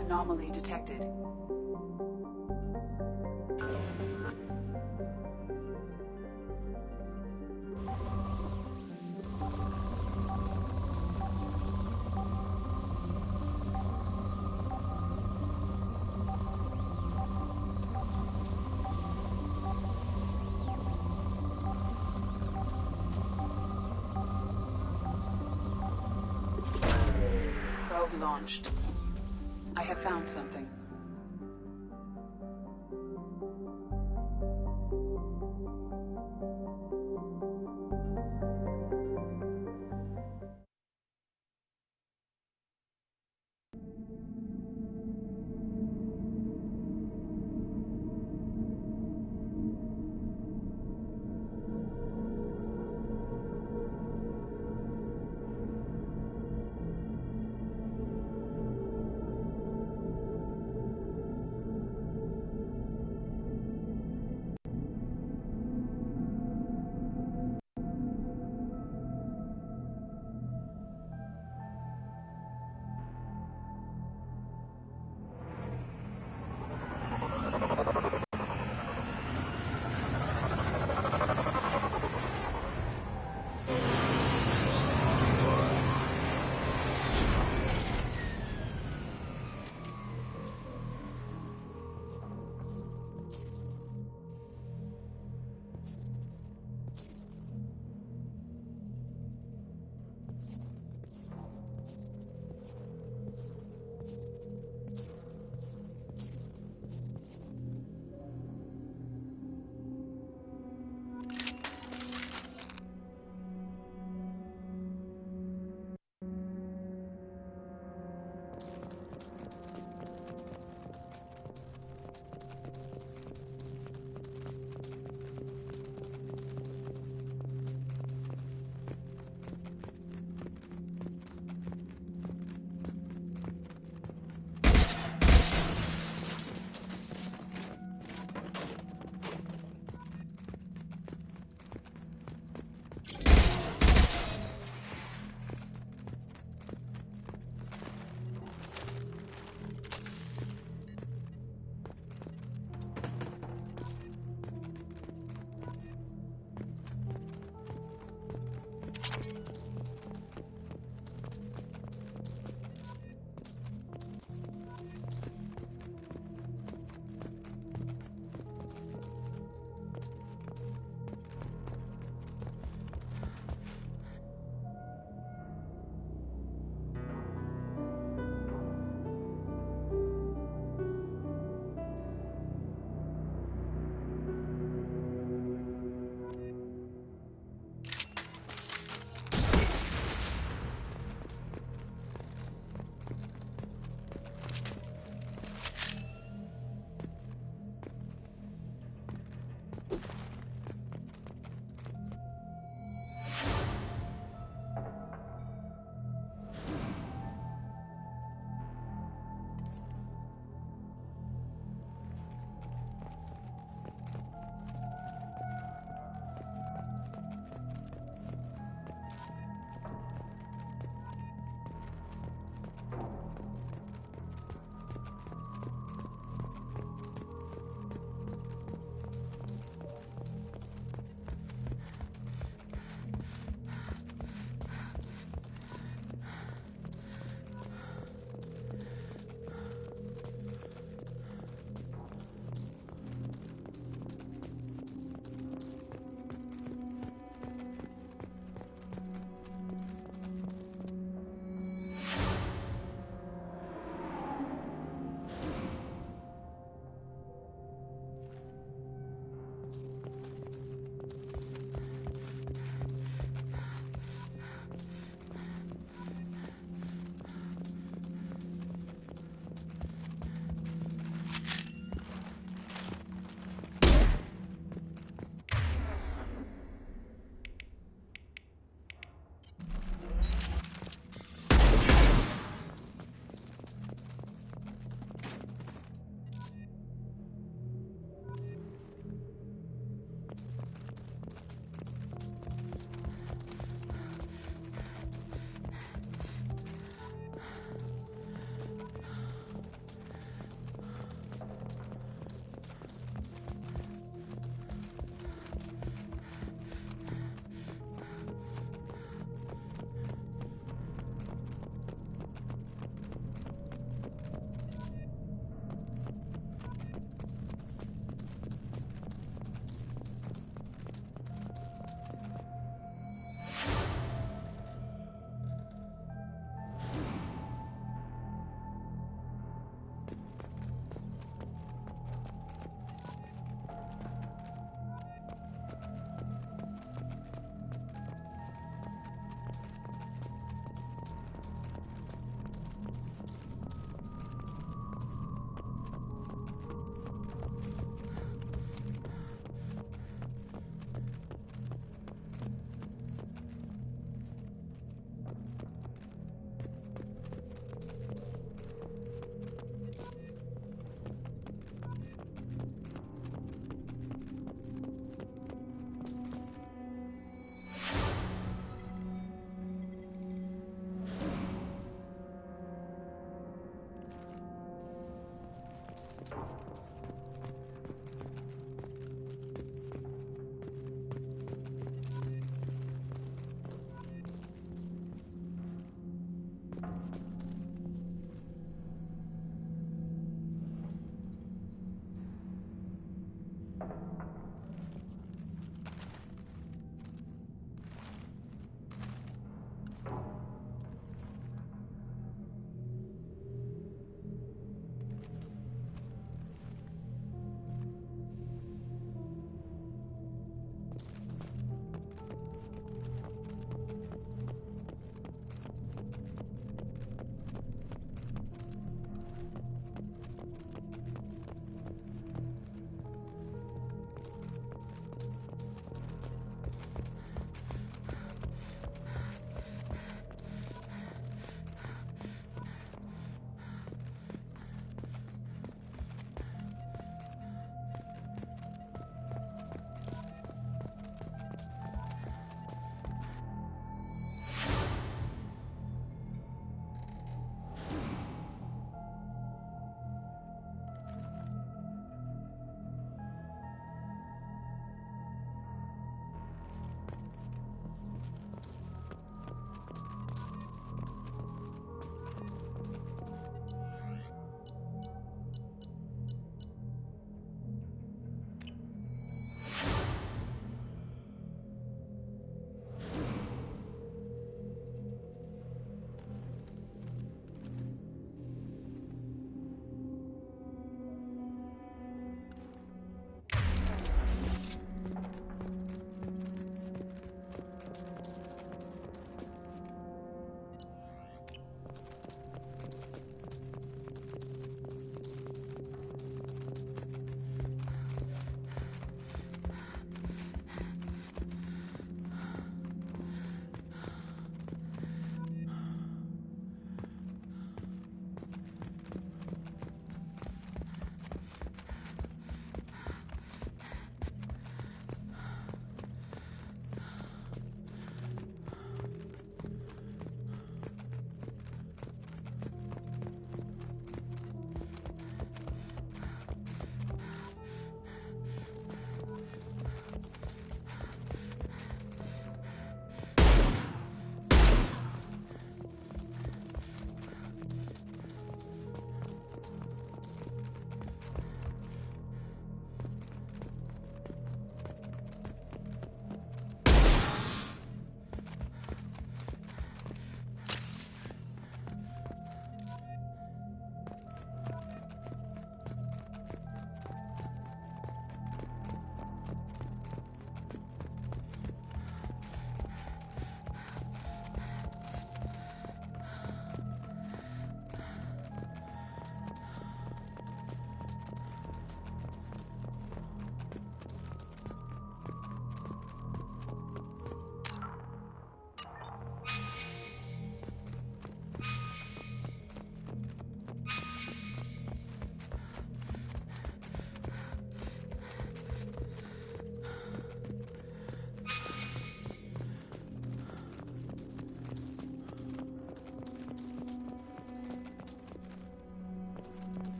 Anomaly detected. Probe launched. I have found something.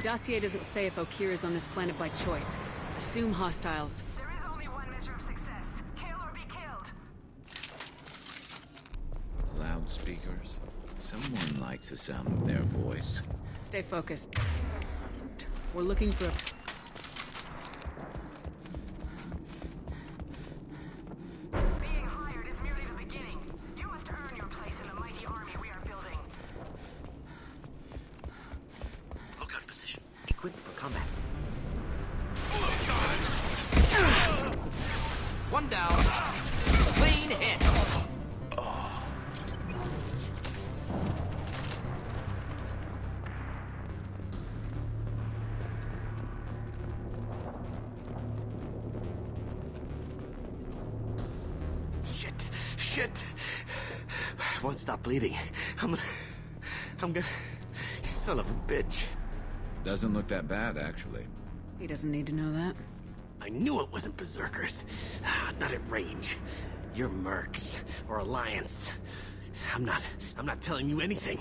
Dossier doesn't say if Okeer is on this planet by choice. Assume hostiles. There is only one measure of success. Kill or be killed. Loudspeakers. Someone likes the sound of their voice. Stay focused. We're looking for a... Being hired is merely the beginning. You must earn your place in the mighty army we are building. Look out position. Equipped for combat. One down. Clean hit. Shit! I won't stop bleeding. I'm gonna... You son of a bitch. Doesn't look that bad, actually. He doesn't need to know that. I knew it wasn't Berserkers. Not at range. You're Mercs, or Alliance. I'm not telling you anything.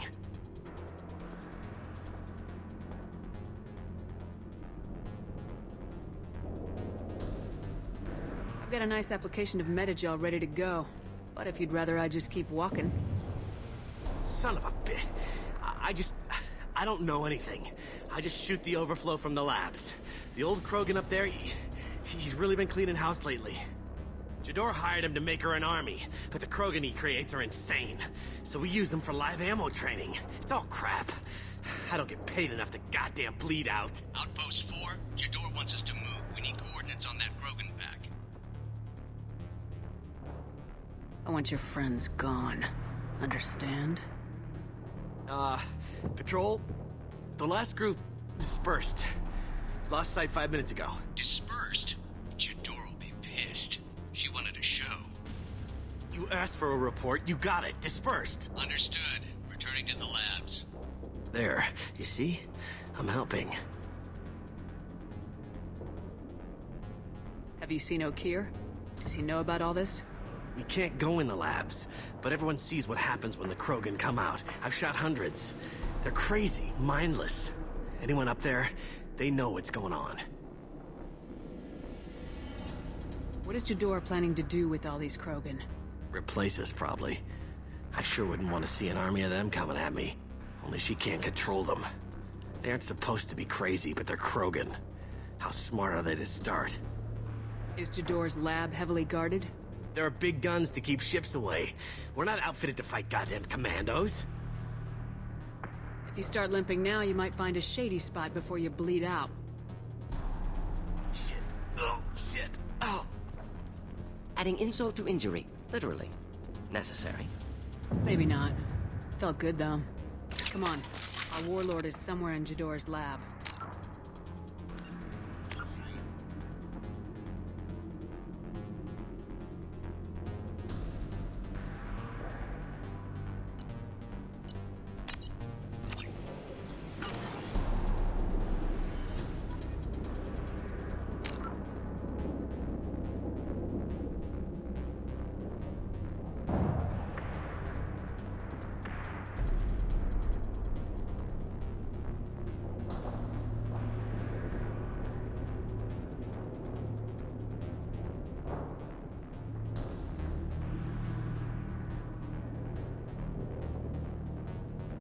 I've got a nice application of Metagel ready to go. But if you'd rather I just keep walking... Son of a bitch. I don't know anything. I just shoot the overflow from the labs. The old Krogan up there, he's really been cleaning house lately. Jador hired him to make her an army, but the Krogan he creates are insane. So we use them for live ammo training. It's all crap. I don't get paid enough to goddamn bleed out. Outpost 4, Jador wants us to move. We need coordinates on that Krogan pack. I want your friends gone. Understand? Patrol, the last group dispersed. Lost sight 5 minutes ago. Dispersed? Jador will be pissed. She wanted a show. You asked for a report, you got it. Dispersed. Understood. Returning to the labs. There, you see? I'm helping. Have you seen Okeer? Does he know about all this? We can't go in the labs, but everyone sees what happens when the Krogan come out. I've shot hundreds. They're crazy, mindless. Anyone up there, they know what's going on. What is Jador planning to do with all these Krogan? Replace us, probably. I sure wouldn't want to see an army of them coming at me. Only she can't control them. They aren't supposed to be crazy, but they're Krogan. How smart are they to start? Is Jador's lab heavily guarded? There are big guns to keep ships away. We're not outfitted to fight goddamn commandos. If you start limping now, you might find a shady spot before you bleed out. Shit. Oh, shit. Oh. Adding insult to injury. Literally. Necessary. Maybe not. Felt good, though. Come on. Our warlord is somewhere in Jador's lab.